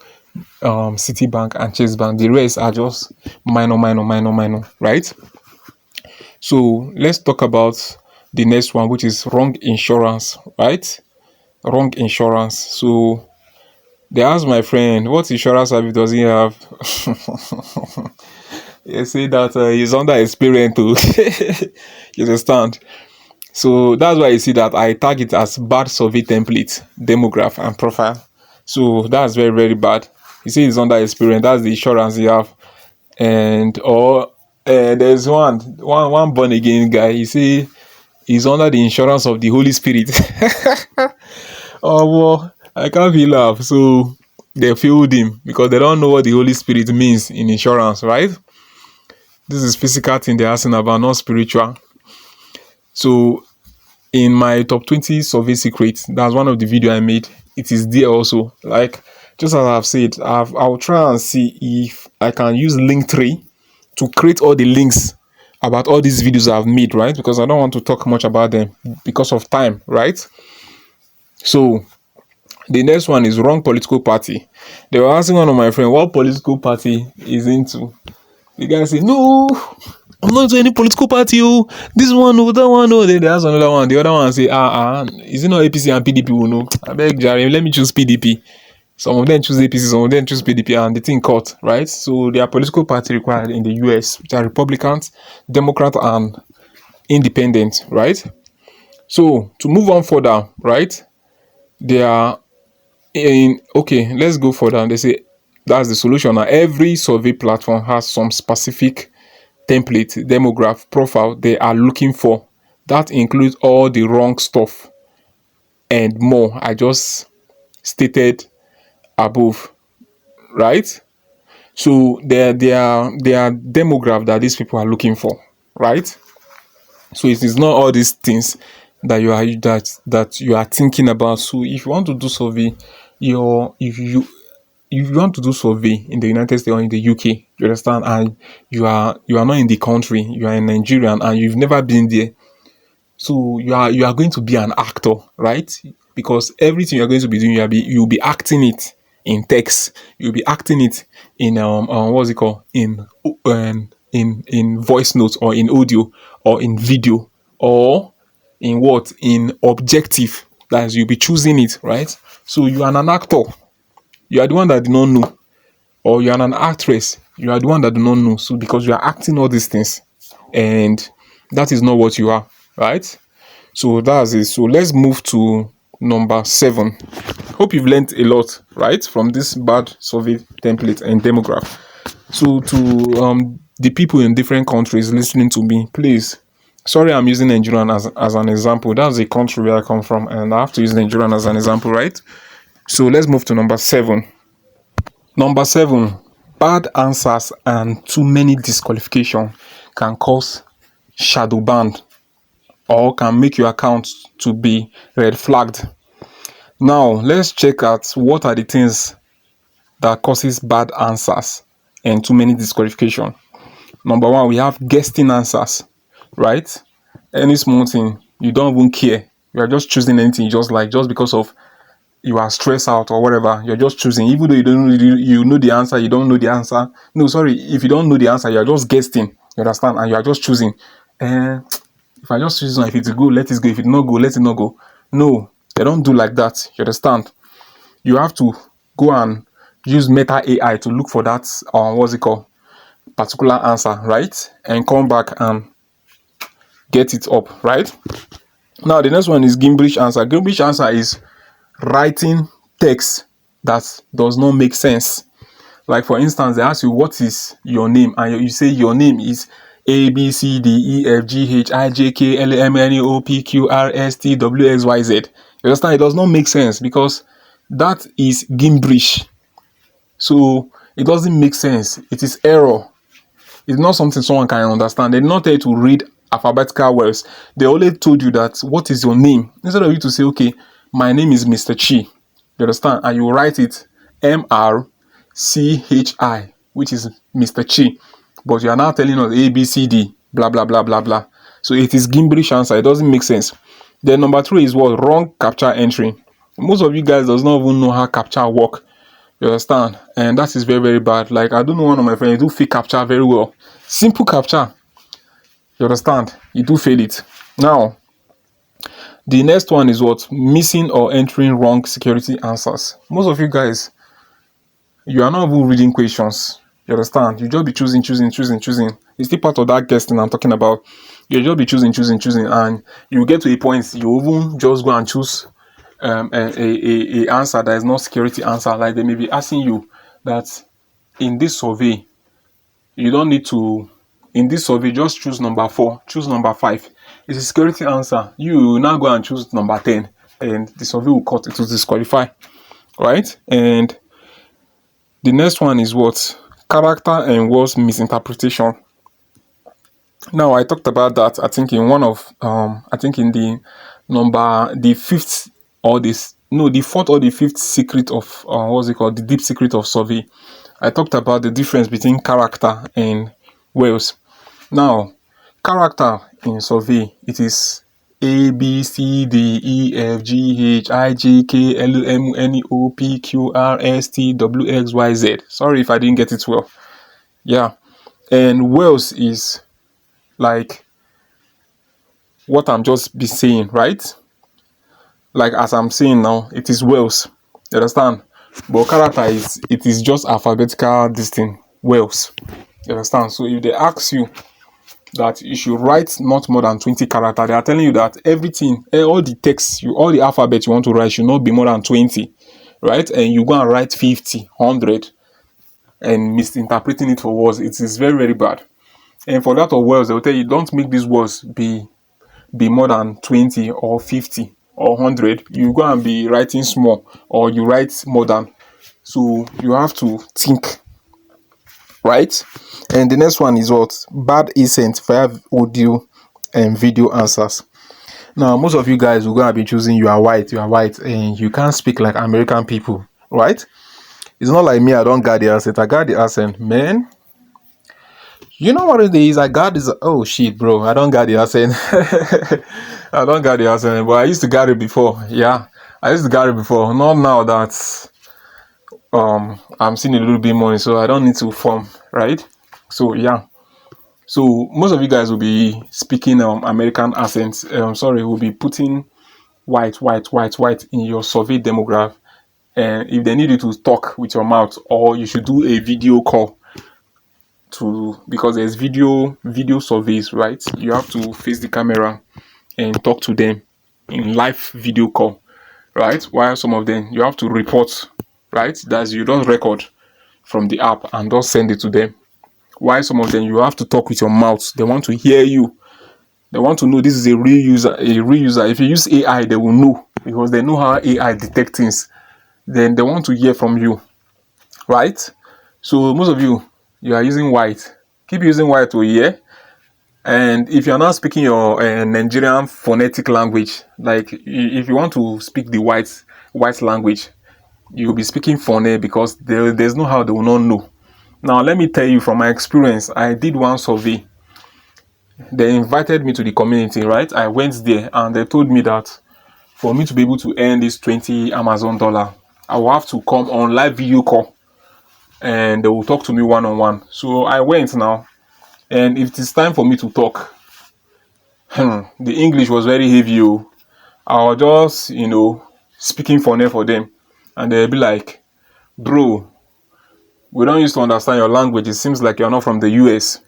Citibank, and Chase Bank. The rest are just minor, right? So let's talk about the next one, which is wrong insurance, right? Wrong insurance. So they asked my friend, what insurance service does he have? He say that he's under experience too. You understand? So that's why you see that I tag it as bad survey template, demograph, and profile. So that's very, very bad. You see, he's under experience. That's the insurance you have. And or there's one born again guy. He say he's under the insurance of the Holy Spirit. Oh well, I can't feel laugh. So they failed him because they don't know what the Holy Spirit means in insurance, right? This is physical thing they're asking about, not spiritual. So in my top 20 survey secrets, that's one of the video I made. It is there also. Like just as I've said, I'll try and see if I can use Linktree to create all the links about all these videos I've made, right? Because I don't want to talk much about them because of time, right? So the next one is wrong political party. They were asking one of my friends what political party is into. The guy said, no, I'm not into any political party. Oh, this one, oh, that one, oh. Then they ask another one. The other one say, is it not APC and PDP? Oh, no, I beg Jerry, let me choose PDP. Some of them choose APC, some of them choose PDP, and the thing caught, right? So there are political parties required in the US, which are Republicans, Democrat, and Independent, right? So to move on further, right? They are let's go further. They say that's the solution. Now every survey platform has some specific template, demograph, profile they are looking for. That includes all the wrong stuff and more I just stated above, right? So they are demograph that these people are looking for, right? So it is not all these things that you are thinking about. So if you want to do survey, if you want to do survey in the United States or in the UK, you understand, and you are not in the country, you are in Nigeria and you've never been there, so you are going to be an actor, right? Because everything you're going to be doing, you'll be acting it in text, you'll be acting it in what's it called, in voice notes or in audio or in video or in what, in objective. That is, you'll be choosing it, right? So you are an actor. You are the one that did not know, or you are an actress. You are the one that do not know. So because you are acting all these things, and that is not what you are, right? So that's it. So let's move to number 7. Hope you've learned a lot, right, from this bad survey template and demograph. So to the people in different countries listening to me, please. Sorry, I'm using Nigerian as an example. That's the country where I come from, and I have to use Nigerian as an example, right? So let's move to number 7. Number 7, bad answers and too many disqualification can cause shadow ban or can make your account to be red flagged. Now let's check out what are the things that causes bad answers and too many disqualification. Number 1, we have guessing answers, right? Any small thing, you don't even care. You are just choosing anything you just like, just because of you are stressed out or whatever. You're just choosing, even though you know the answer, you don't know the answer. No, sorry, if you don't know the answer, you're just guessing. You understand? And you are just choosing. If I just choose, if it's go, let it go. If it not go, let it not go. No, they don't do like that. You understand? You have to go and use Meta AI to look for that what's it called, particular answer, right? And come back and get it up, right? Now the next one is gibberish answer. Gibberish answer is writing text that does not make sense. Like for instance, they ask you what is your name, and you say your name is A B C D E F G H I J K L M N O P Q R S T W X Y Z. You understand? It does not make sense because that is gibberish. So It doesn't make sense. It is error. It's not something someone can understand. They did not tell you to read alphabetical words. They only told you that what is your name. Instead of you to say, okay, my name is Mr. Chi. You understand? And you write it MRCHI, which is Mr. Chi. But you are now telling us A, B, C, D, blah, blah, blah, blah, blah. So it is gibberish answer. It doesn't make sense. Then number 3 is what? Wrong captcha entry. Most of you guys does not even know how captcha work. You understand? And that is very, very bad. Like, I don't know, one of my friends do fake captcha very well. Simple captcha. You understand? You do fail it. Now, the next one is what? Missing or entering wrong security answers. Most of you guys, you are not even reading questions. You understand? You just be choosing. It's still part of that guessing I'm talking about. You just be choosing, and you get to a point you even just go and choose a answer that is not security answer. Like they may be asking you that in this survey, you don't need to. In this survey, just choose number 4, choose number 5. It's a security answer. You now go and choose number 10, and the survey will cut it to disqualify, right? And the next one is what? Character and words misinterpretation. Now, I talked about that, I think in one of, I think in the fifth or the fourth or the fifth secret of, what's it called? The deep secret of survey. I talked about the difference between character and words. Now, character in survey, it is A, B, C, D, E, F, G, H, I, J, K, L, M, N, O, P, Q, R, S, T, W, X, Y, Z. Sorry if I didn't get it well. Yeah. And words is like what I'm just be saying, right? Like as I'm saying now, it is words. You understand? But character it is just alphabetical distinct words. You understand? So if they ask you that you should write not more than 20 characters, they are telling you that everything, all the text, all the alphabet you want to write should not be more than 20, right? And you go and write 50, 100, and misinterpreting it for words, it is very, very bad. And for that of words, they will tell you, don't make these words be more than 20 or 50 or 100. You go and be writing small, or you write more than. So you have to think, right? And the next one is what? Bad accent via audio and video answers. Now, most of you guys will go and be choosing you are white, and you can't speak like American people, right? It's not like me, I don't got the accent. I got the accent, man. You know what it is? I got this. Oh shit, bro! I don't got the accent. I don't got the accent, but I used to get it before. Yeah, I used to get it before. Not now that I'm seeing a little bit more, so I don't need to form, right? So yeah. So most of you guys will be speaking American accents. Will be putting white in your survey demographic. And if they need you to talk with your mouth, or you should do a video call. Because there's video surveys, right? You have to face the camera and talk to them in live video call, right? While some of them you have to report, right? That's you don't record from the app and don't send it to them. While some of them you have to talk with your mouth. They want to hear you. They want to know this is a real user. If you use AI, they will know, because they know how AI detects things. Then they want to hear from you, right? So most of you are using white. Keep using white to hear. And if you're not speaking your Nigerian phonetic language, like if you want to speak the white language, you'll be speaking phone, because there's no how they will not know. Now, let me tell you from my experience, I did one survey. They invited me to the community, right? I went there and they told me that for me to be able to earn this 20 Amazon dollar, I will have to come on live video call. And they will talk to me one-on-one. So I went now, and if it is time for me to talk, the English was very heavy. I was just, speaking for them, and they'll be like, bro, we don't used to understand your language. It seems like you're not from the US.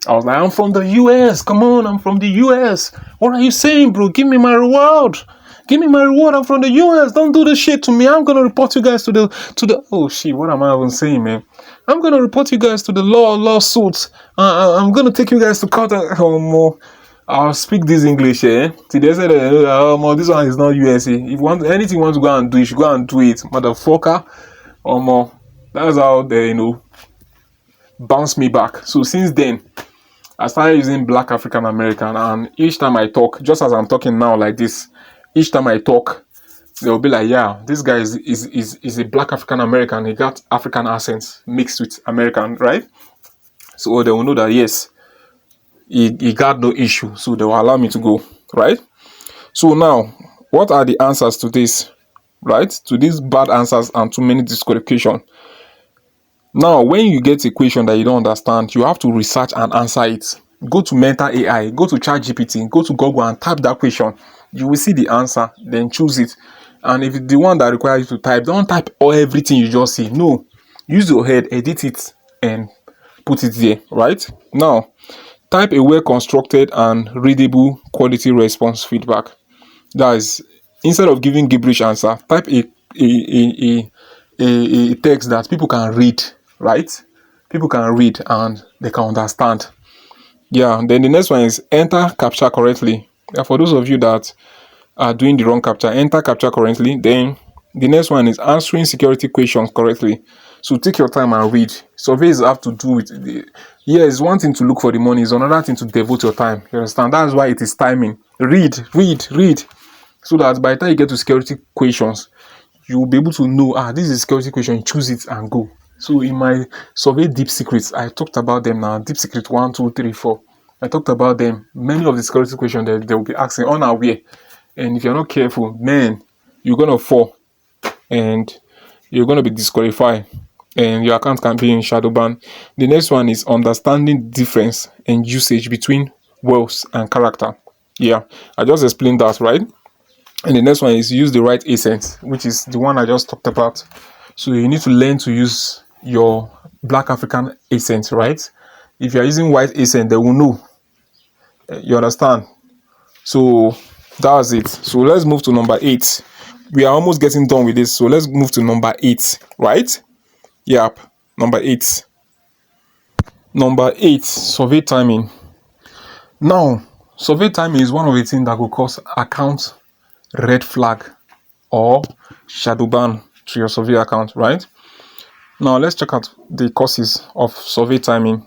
I was like, I'm from the US. Come on, I'm from the US. What are you saying, bro? Give me my reward. Give me my reward. I'm from the US. Don't do this shit to me. I'm gonna report you guys to the. Oh shit! What am I even saying, man? I'm gonna report you guys to the lawsuits. I'm gonna take you guys to court. I'll speak this English, eh? See, they said, this one is not USA. If you want anything, you want to go and do, you should go and do it, motherfucker. That's how they, bounce me back. So since then, I started using Black African American, and each time I talk, just as I'm talking now like this, each time I talk, they'll be like, yeah, this guy is a Black African American. He got African accents mixed with American, right? So they will know that yes, he got no issue. So they will allow me to go, right? So now, what are the answers to this, right? To these bad answers and too many disqualification. Now, when you get a question that you don't understand, you have to research and answer it. Go to Meta AI, go to ChatGPT, go to Google and type that question. You will see the answer, then choose it. And if it's the one that requires you to type, don't type everything you just see. No, use your head, edit it, and put it there, right? Now, type a well-constructed and readable quality response feedback. That is, instead of giving gibberish answer, type a text that people can read, right? People can read and they can understand. Yeah, then the next one is enter captcha correctly. Yeah, for those of you that are doing the wrong captcha, enter captcha correctly. Then the next one is answering security questions correctly. So take your time and read. Surveys have to do with it's one thing to look for the money, it's another thing to devote your time. You understand? That's why it is timing. Read. So that by the time you get to security questions, you will be able to know, this is a security question, choose it and go. So in my survey deep secrets, I talked about them now. Deep secret 1, 2, 3, 4. I talked about them. Many of the security questions that they will be asking unaware. And if you're not careful, man, you're gonna fall and you're gonna be disqualified and your account can be in shadow ban. The next one is understanding difference and usage between wealth and character. Yeah, I just explained that, right? And the next one is use the right accent, which is the one I just talked about. So you need to learn to use your Black African accent, right? If you're using white accent, they will know. You understand? So that's it. So let's move to number 8. We are almost getting done with this. So let's move to number 8, right? Yep, number 8. Number 8, survey timing. Now, survey timing is one of the things that will cause account red flag or shadow ban to your survey account, right? Now let's check out the causes of survey timing.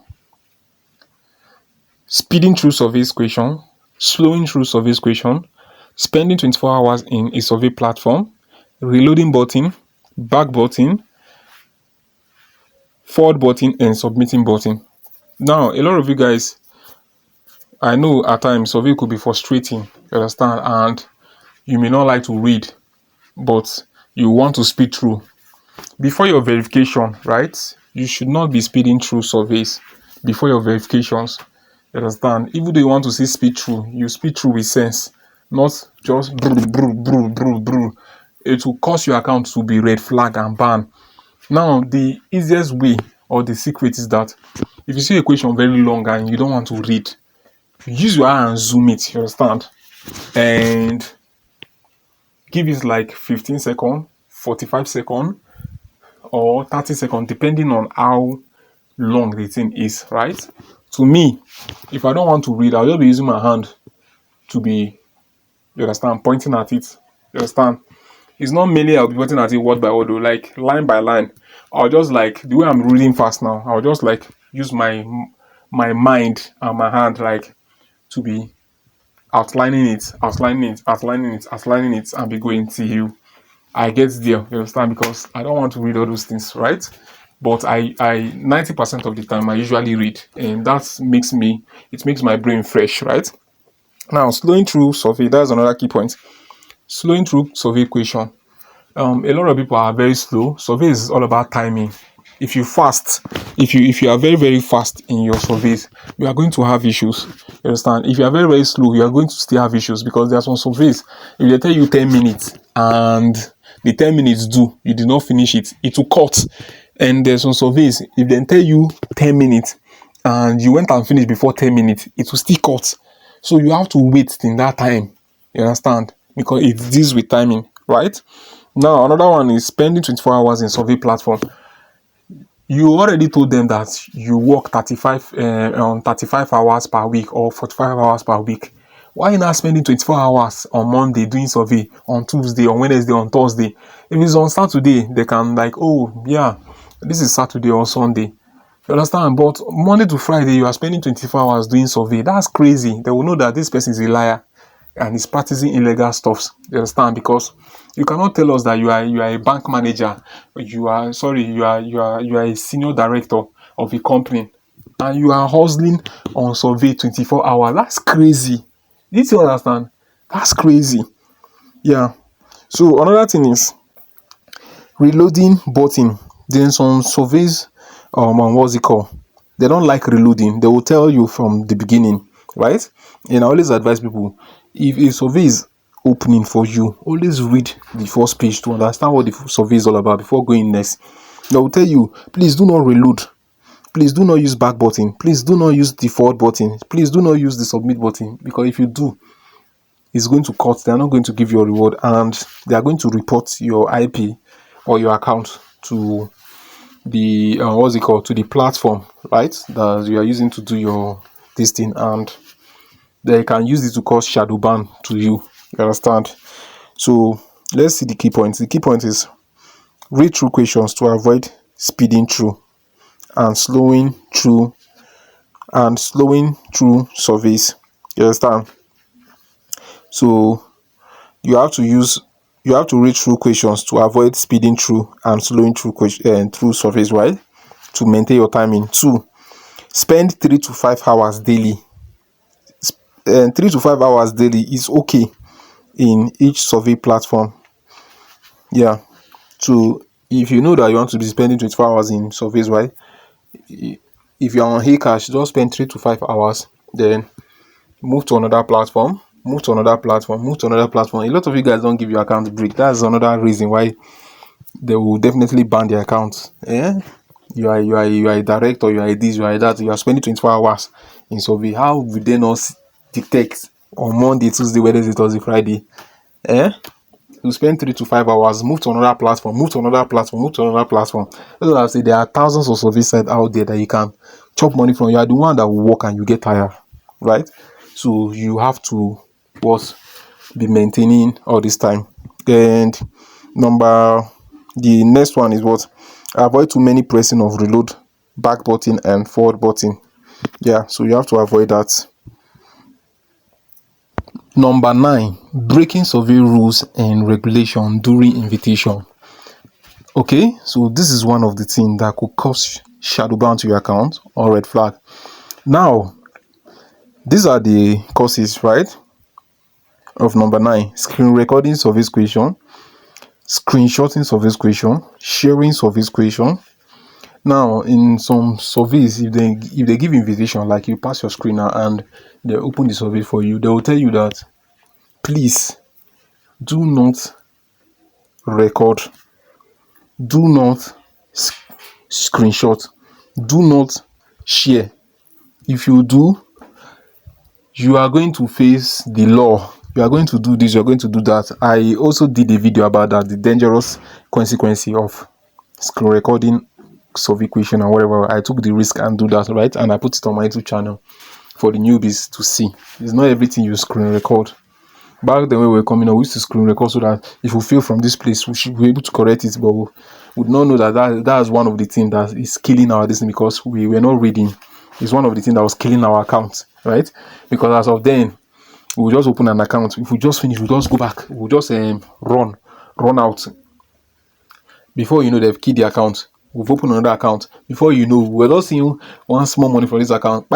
Speeding through surveys question, slowing through surveys question, spending 24 hours in a survey platform, reloading button, back button, forward button, and submitting button. Now, a lot of you guys, I know at times survey could be frustrating, you understand, and you may not like to read, but you want to speed through. Before your verification, right, you should not be speeding through surveys before your verifications. You understand? Even though you want to see speed through, you speed through with sense, not just brew. It will cause your account to be red flag and ban. Now, the easiest way or the secret is that if you see a question very long and you don't want to read, use your eye and zoom it, you understand? And give it like 15 seconds, 45 seconds, or 30 seconds, depending on how long the thing is, right? To me, if I don't want to read, I'll just be using my hand to be, you understand, pointing at it. You understand? It's not mainly I'll be pointing at it word by word, like line by line. I'll just like, the way I'm reading fast now, I'll just like use my mind and my hand like to be outlining it, and be going till I get there. You understand? Because I don't want to read all those things, right? But I 90% of the time I usually read, and that makes my brain fresh, right? Now, slowing through survey, that's another key point. Slowing through survey question. A lot of people are very slow. Survey is all about timing. If you are very, very fast in your surveys, you are going to have issues. You understand? If you are very, very slow, you are going to still have issues, because there are some surveys, if they tell you 10 minutes and the 10 minutes you did not finish it, it will cut. And there's some surveys, if they tell you 10 minutes and you went and finished before 10 minutes, it will still cut. So you have to wait in that time. You understand? Because it deals with timing, right? Now, another one is spending 24 hours in survey platform. You already told them that you work 35 hours per week or 45 hours per week. Why not spending 24 hours on Monday doing survey, on Tuesday, on Wednesday, on Thursday? If it's on Saturday, they can like, oh yeah, this is Saturday or Sunday. You understand? But Monday to Friday, you are spending 24 hours doing survey. That's crazy. They will know that this person is a liar and is practicing illegal stuffs. You understand? Because you cannot tell us that you are a bank manager, you are a senior director of a company, and you are hustling on survey 24 hours. That's crazy. Did you understand? That's crazy. Yeah. So another thing is reloading button. Then some surveys, what's it called? They don't like reloading. They will tell you from the beginning, right? And I always advise people, if a survey is opening for you, always read the first page to understand what the survey is all about before going next. They will tell you, please do not reload. Please do not use back button. Please do not use the forward button. Please do not use the submit button, because if you do, it's going to cut. They are not going to give you a reward, and they are going to report your IP or your account to the what's it called, to the platform, right, that you are using to do your this thing, and they can use it to cause shadow ban to you. You understand? So let's see the key points. The key point is read through questions to avoid speeding through and slowing through surveys. You understand? So you have to read through questions to avoid speeding through and slowing through surveys, right? To maintain your timing. 2, spend 3 to 5 hours daily. 3 to 5 hours daily is okay in each survey platform. Yeah. So if you know that you want to be spending 24 hours in surveys, right? If you're on Heycash, just spend 3 to 5 hours, then move to another platform, move to another platform, move to another platform. A lot of you guys don't give your account break. That's another reason why they will definitely ban the account. Yeah, you are a director, you are a this, you are a that. You are spending 24 hours in survey. How would they not detect on Monday, Tuesday, Wednesday, Thursday, Friday? You spend 3 to 5 hours, move to another platform, move to another platform, move to another platform. That's what I say. There are thousands of survey sites out there that you can chop money from. You are the one that will work and you get tired, right? So you have to be maintaining all this time. And the next one is avoid too many pressing of reload, back button and forward button. Yeah, so you have to avoid that. Number 9, breaking survey rules and regulation during invitation. Okay, so this is one of the things that could cause shadow ban to your account or red flag. Now, these are the causes, right, of number 9: screen recording surveys question, screenshotting surveys question, sharing surveys question. Now, in some surveys, if they give invitation, like you pass your screener and they open the survey for you, they will tell you that please do not record, do not screenshot, do not share. If you do, you are going to face the law. You are going to do this, you are going to do that. I also did a video about that, the dangerous consequence of screen recording survey question and whatever. I took the risk and do that, right? And I put it on my YouTube channel for the newbies to see. It's not everything you screen record. Back then when we were coming up, we used to screen record so that if we fail from this place, we should be able to correct it. But we would not know that's one of the things that is killing our destiny, because we were not reading. It's one of the things that was killing our account, right? Because as of then, we will just open an account. If we just finish, we'll just go back. We'll just run out. Before you know, they've killed the account. We've opened another account. Before you know, we're just seeing one small money from this account.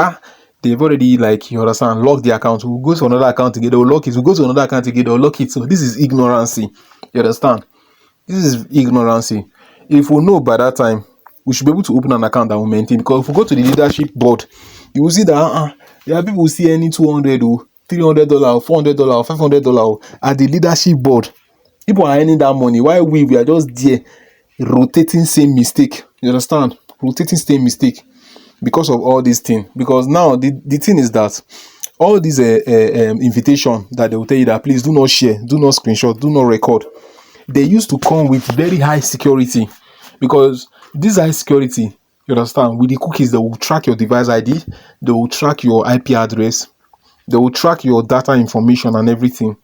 They've already, like, you understand, locked the account. We'll go to another account again, they'll lock it. We'll go to another account again, they'll lock it. So this is ignorancy. You understand? This is ignorancy. If we know by that time, we should be able to open an account that will maintain. Because if we go to the leadership board, you will see that there are people who see any $200 or $300 or $400 or $500 at the leadership board. People are earning that money, while we are just there rotating same mistake. You understand? Rotating same mistake because of all these things. Because now the thing is that all these invitation that they will tell you that please do not share, do not screenshot, do not record, they used to come with very high security. Because this high security, you understand, with the cookies, they will track your device ID, they will track your IP address, they will track your data information and everything.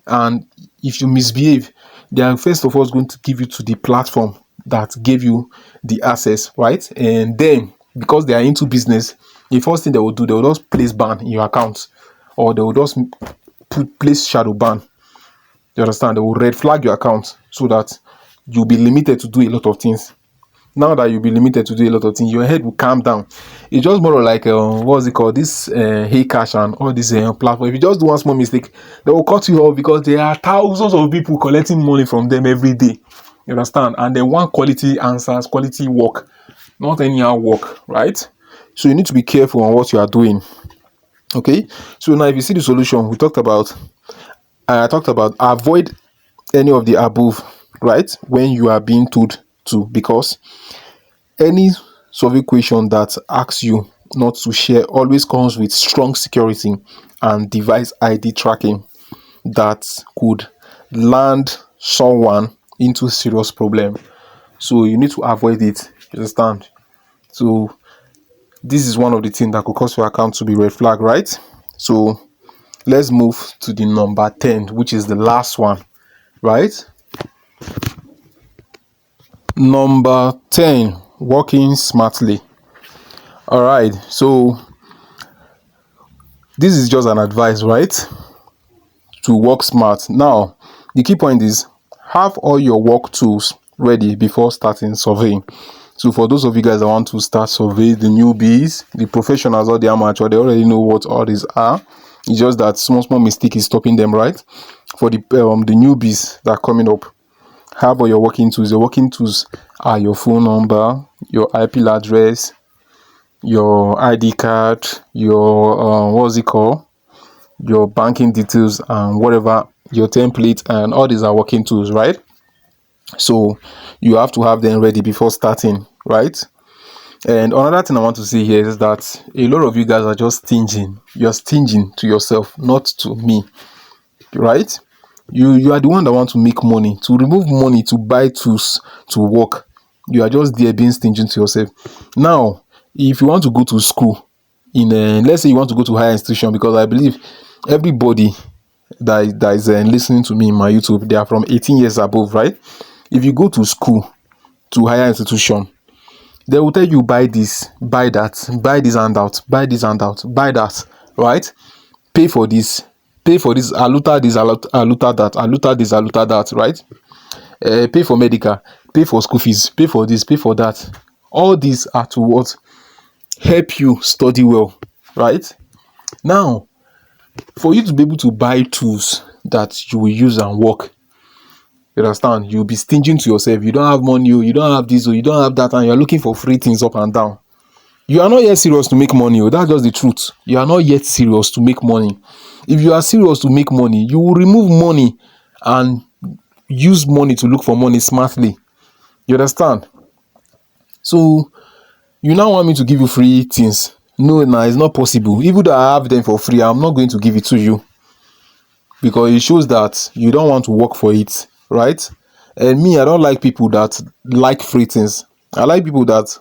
And if you misbehave, they are first of all going to give you to the platform that gave you the access, right? And then because they are into business, the first thing they will do, they will just place ban in your account, or they will just place shadow ban. You understand? They will red flag your account so that you'll be limited to do a lot of things. Now that you'll be limited to do a lot of things, your head will calm down. It's just more like what's it called? This hey cash and all this platform. If you just do one small mistake, they will cut you off because there are thousands of people collecting money from them every day. You understand? And they want quality answers, quality work, not anyhow work, right? So you need to be careful on what you are doing. Okay. So now, if you see the solution, I talked about avoid any of the above, right? When you are being told to, because any survey question that asks you not to share always comes with strong security and device ID tracking that could land someone into serious problem. So you need to avoid it. You understand? So this is one of the things that could cause your account to be red flag, right? So let's move to the number 10, which is the last one, right? Number 10, working smartly. All right, so this is just an advice, right? To work smart. Now, the key point is have all your work tools ready before starting surveying. So for those of you guys that want to start survey, the newbies, the professionals or the amateur, they already know what all these are. It's just that small mistake is stopping them, right? For the newbies that are coming up, have all your working tools. Your working tools are your phone number, your IP address, your ID card, your what's it called? Your banking details and whatever, your template, and all these are working tools, right? So you have to have them ready before starting, right? And another thing I want to say here is that a lot of you guys are just stinging. You're stinging to yourself, not to me, right? You are the one that want to make money, to remove money, to buy tools, to work. You are just there being stingy to yourself. Now, if you want to go to school, let's say you want to go to higher institution, because I believe everybody that is listening to me in my YouTube, they are from 18 years above, right? If you go to school, to higher institution, they will tell you buy this, buy that, buy this handout, buy this handout, buy that, right? Pay for this, aluta this, aluta that, aluta this, aluta that, right? Pay for medical, pay for school fees, pay for this, pay for that. All these are to what? Help you study well, right? Now, for you to be able to buy tools that you will use and work, you understand, you'll be stingy to yourself. You don't have money, you don't have this, or you don't have that, and you're looking for free things up and down. You are not yet serious to make money. That's just the truth. You are not yet serious to make money. If you are serious to make money, you will remove money and use money to look for money smartly. You understand? So you now want me to give you free things? No, it's not possible. Even though I have them for free, I'm not going to give it to you, because it shows that you don't want to work for it, right? And me, I don't like people that like free things. I like people that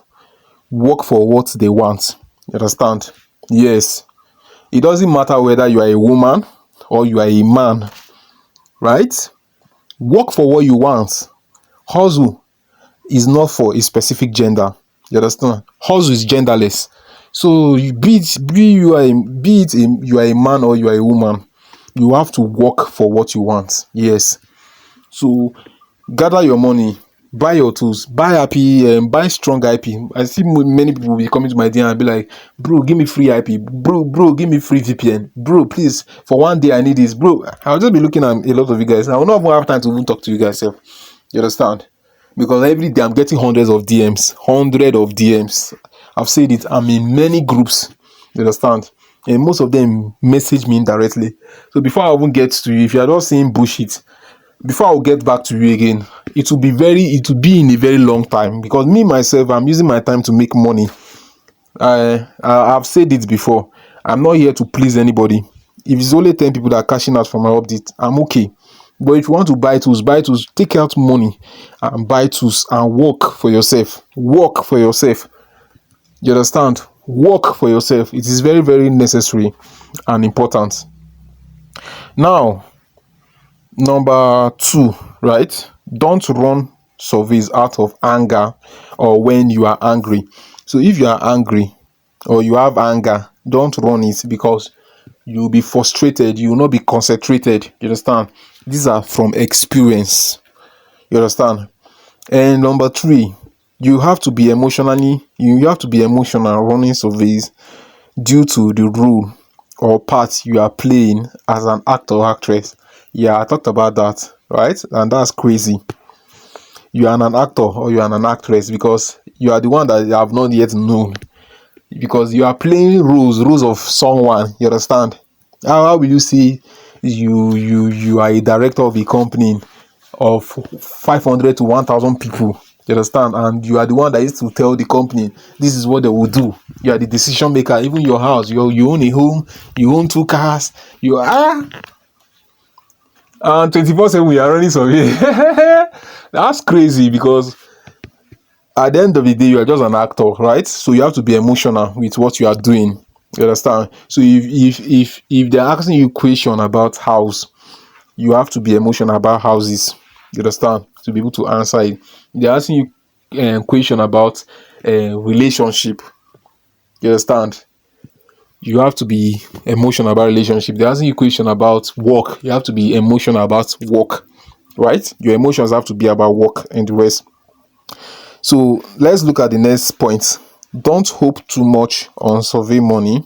work for what they want. You understand? Yes. It doesn't matter whether you are a woman or you are a man, right? Work for what you want. Hustle is not for a specific gender. You understand? Hustle is genderless. So you you are a man or you are a woman, you have to work for what you want. Yes. So gather your money, buy your tools, buy IP, buy strong IP. I see many people will be coming to my DM and be like, bro, give me free IP, bro, give me free VPN, bro, please, for one day I need this, bro. I'll just be looking at a lot of you guys. I will not even have time to even talk to you guys. You understand? Because every day I'm getting hundreds of DMs. I've said it. I'm in many groups. You understand? And most of them message me indirectly. So before I even get to you, if you are not saying bullshit, before I'll get back to you again, it will be in a very long time, because me myself, I'm using my time to make money. I've said it before. I'm not here to please anybody. If it's only 10 people that are cashing out for my update, I'm okay. But if you want to buy tools, take out money and buy tools and work for yourself. Work for yourself. You understand? Work for yourself. It is very, very necessary and important. Now, number 2, right? Don't run surveys out of anger or when you are angry. So if you are angry or you have anger, don't run it, because you'll be frustrated, you will not be concentrated. You understand? These are from experience. You understand? And number three, you have to be emotional running surveys due to the role or part you are playing as an actor or actress. Yeah, I talked about that, right? And that's crazy. You are an actor or you are an actress because you are the one that you have not yet known, because you are playing roles of someone. You understand? How will you see you are a director of a company of 500 to 1,000 people? You understand? And you are the one that used to tell the company this is what they will do. You are the decision maker. Even your house, you own a home, you own 2 cars, you are, and 24/7 we are running survey. That's crazy, because at the end of the day, you are just an actor, right? So you have to be emotional with what you are doing. You understand? So if they're asking you question about house, you have to be emotional about houses. You understand? To be able to answer it. If they're asking you question about relationship. You understand? You have to be emotional about relationship. They're asking you question about work. You have to be emotional about work, right? Your emotions have to be about work and the rest. So let's look at the next point. Don't hope too much on survey money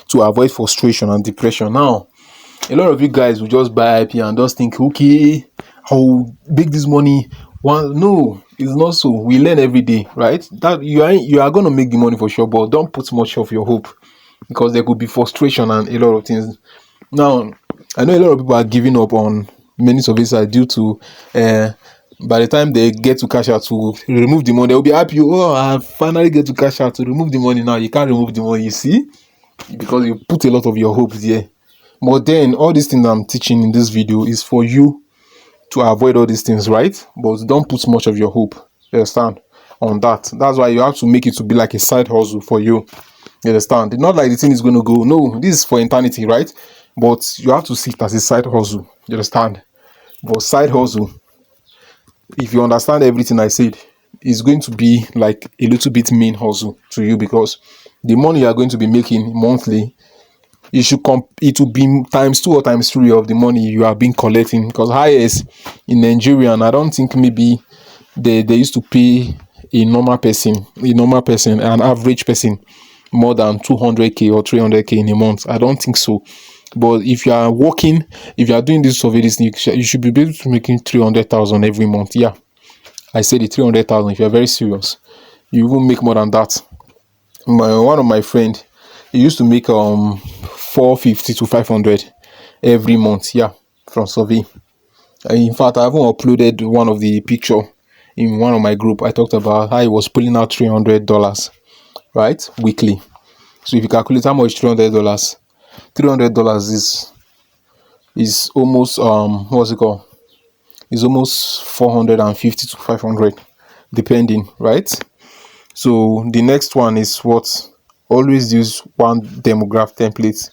to avoid frustration and depression. Now, a lot of you guys will just buy IP and just think, okay, I'll make this money. No, it's not so. We learn every day, right? That you are gonna make the money for sure, but don't put much of your hope, because there could be frustration and a lot of things. Now, I know a lot of people are giving up on many surveys due to by the time they get to cash out to remove the money, they'll be happy. Oh, I finally get to cash out to remove the money. Now you can't remove the money, you see, because you put a lot of your hope there. But then all these things I'm teaching in this video is for you to avoid all these things, right? But don't put much of your hope, you understand, on that. That's why you have to make it to be like a side hustle for you. You understand? Not like the thing is going to go. No, this is for eternity, right? But you have to see it as a side hustle. You understand? But side hustle, if you understand everything I said, is going to be like a little bit main hustle to you, because the money you are going to be making monthly, it will be times 2 or times 3 of the money you have been collecting. Because highest in Nigeria, and I don't think maybe they used to pay a normal person, an average person, more than 200k or 300k in a month. I don't think so. But if you are working, if you are doing this survey, you should be able to making 300,000 every month. Yeah, I said it, 300,000. If you are very serious, you will make more than that. One of my friend, he used to make 450 to 500 every month. Yeah, from survey. In fact, I haven't uploaded one of the picture in one of my group. I talked about how he was pulling out $300, right, weekly. So if you calculate how much $300, $300 is almost what's it called? Is almost 450 to 500, depending, right? So the next one is what? Always use one demograph template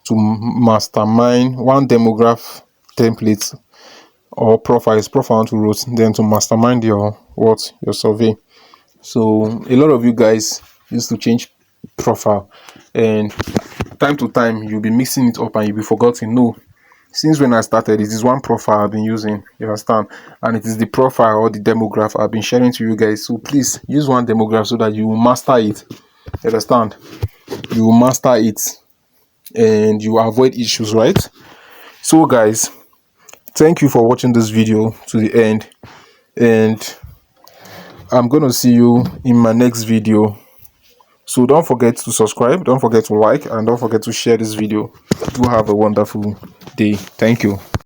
to mastermind one demograph template or profile to route, then to mastermind your survey. So a lot of you guys used to change profile, and time to time you'll be mixing it up and you'll be forgetting. No, since when I started, it is one profile I've been using, you understand, and it is the profile or the demograph I've been sharing to you guys. So please use one demograph so that you will master it, you understand, you will master it and you avoid issues, right? So guys, thank you for watching this video to the end, and I'm gonna see you in my next video. So don't forget to subscribe, don't forget to like, and don't forget to share this video. Do have a wonderful day. Thank you.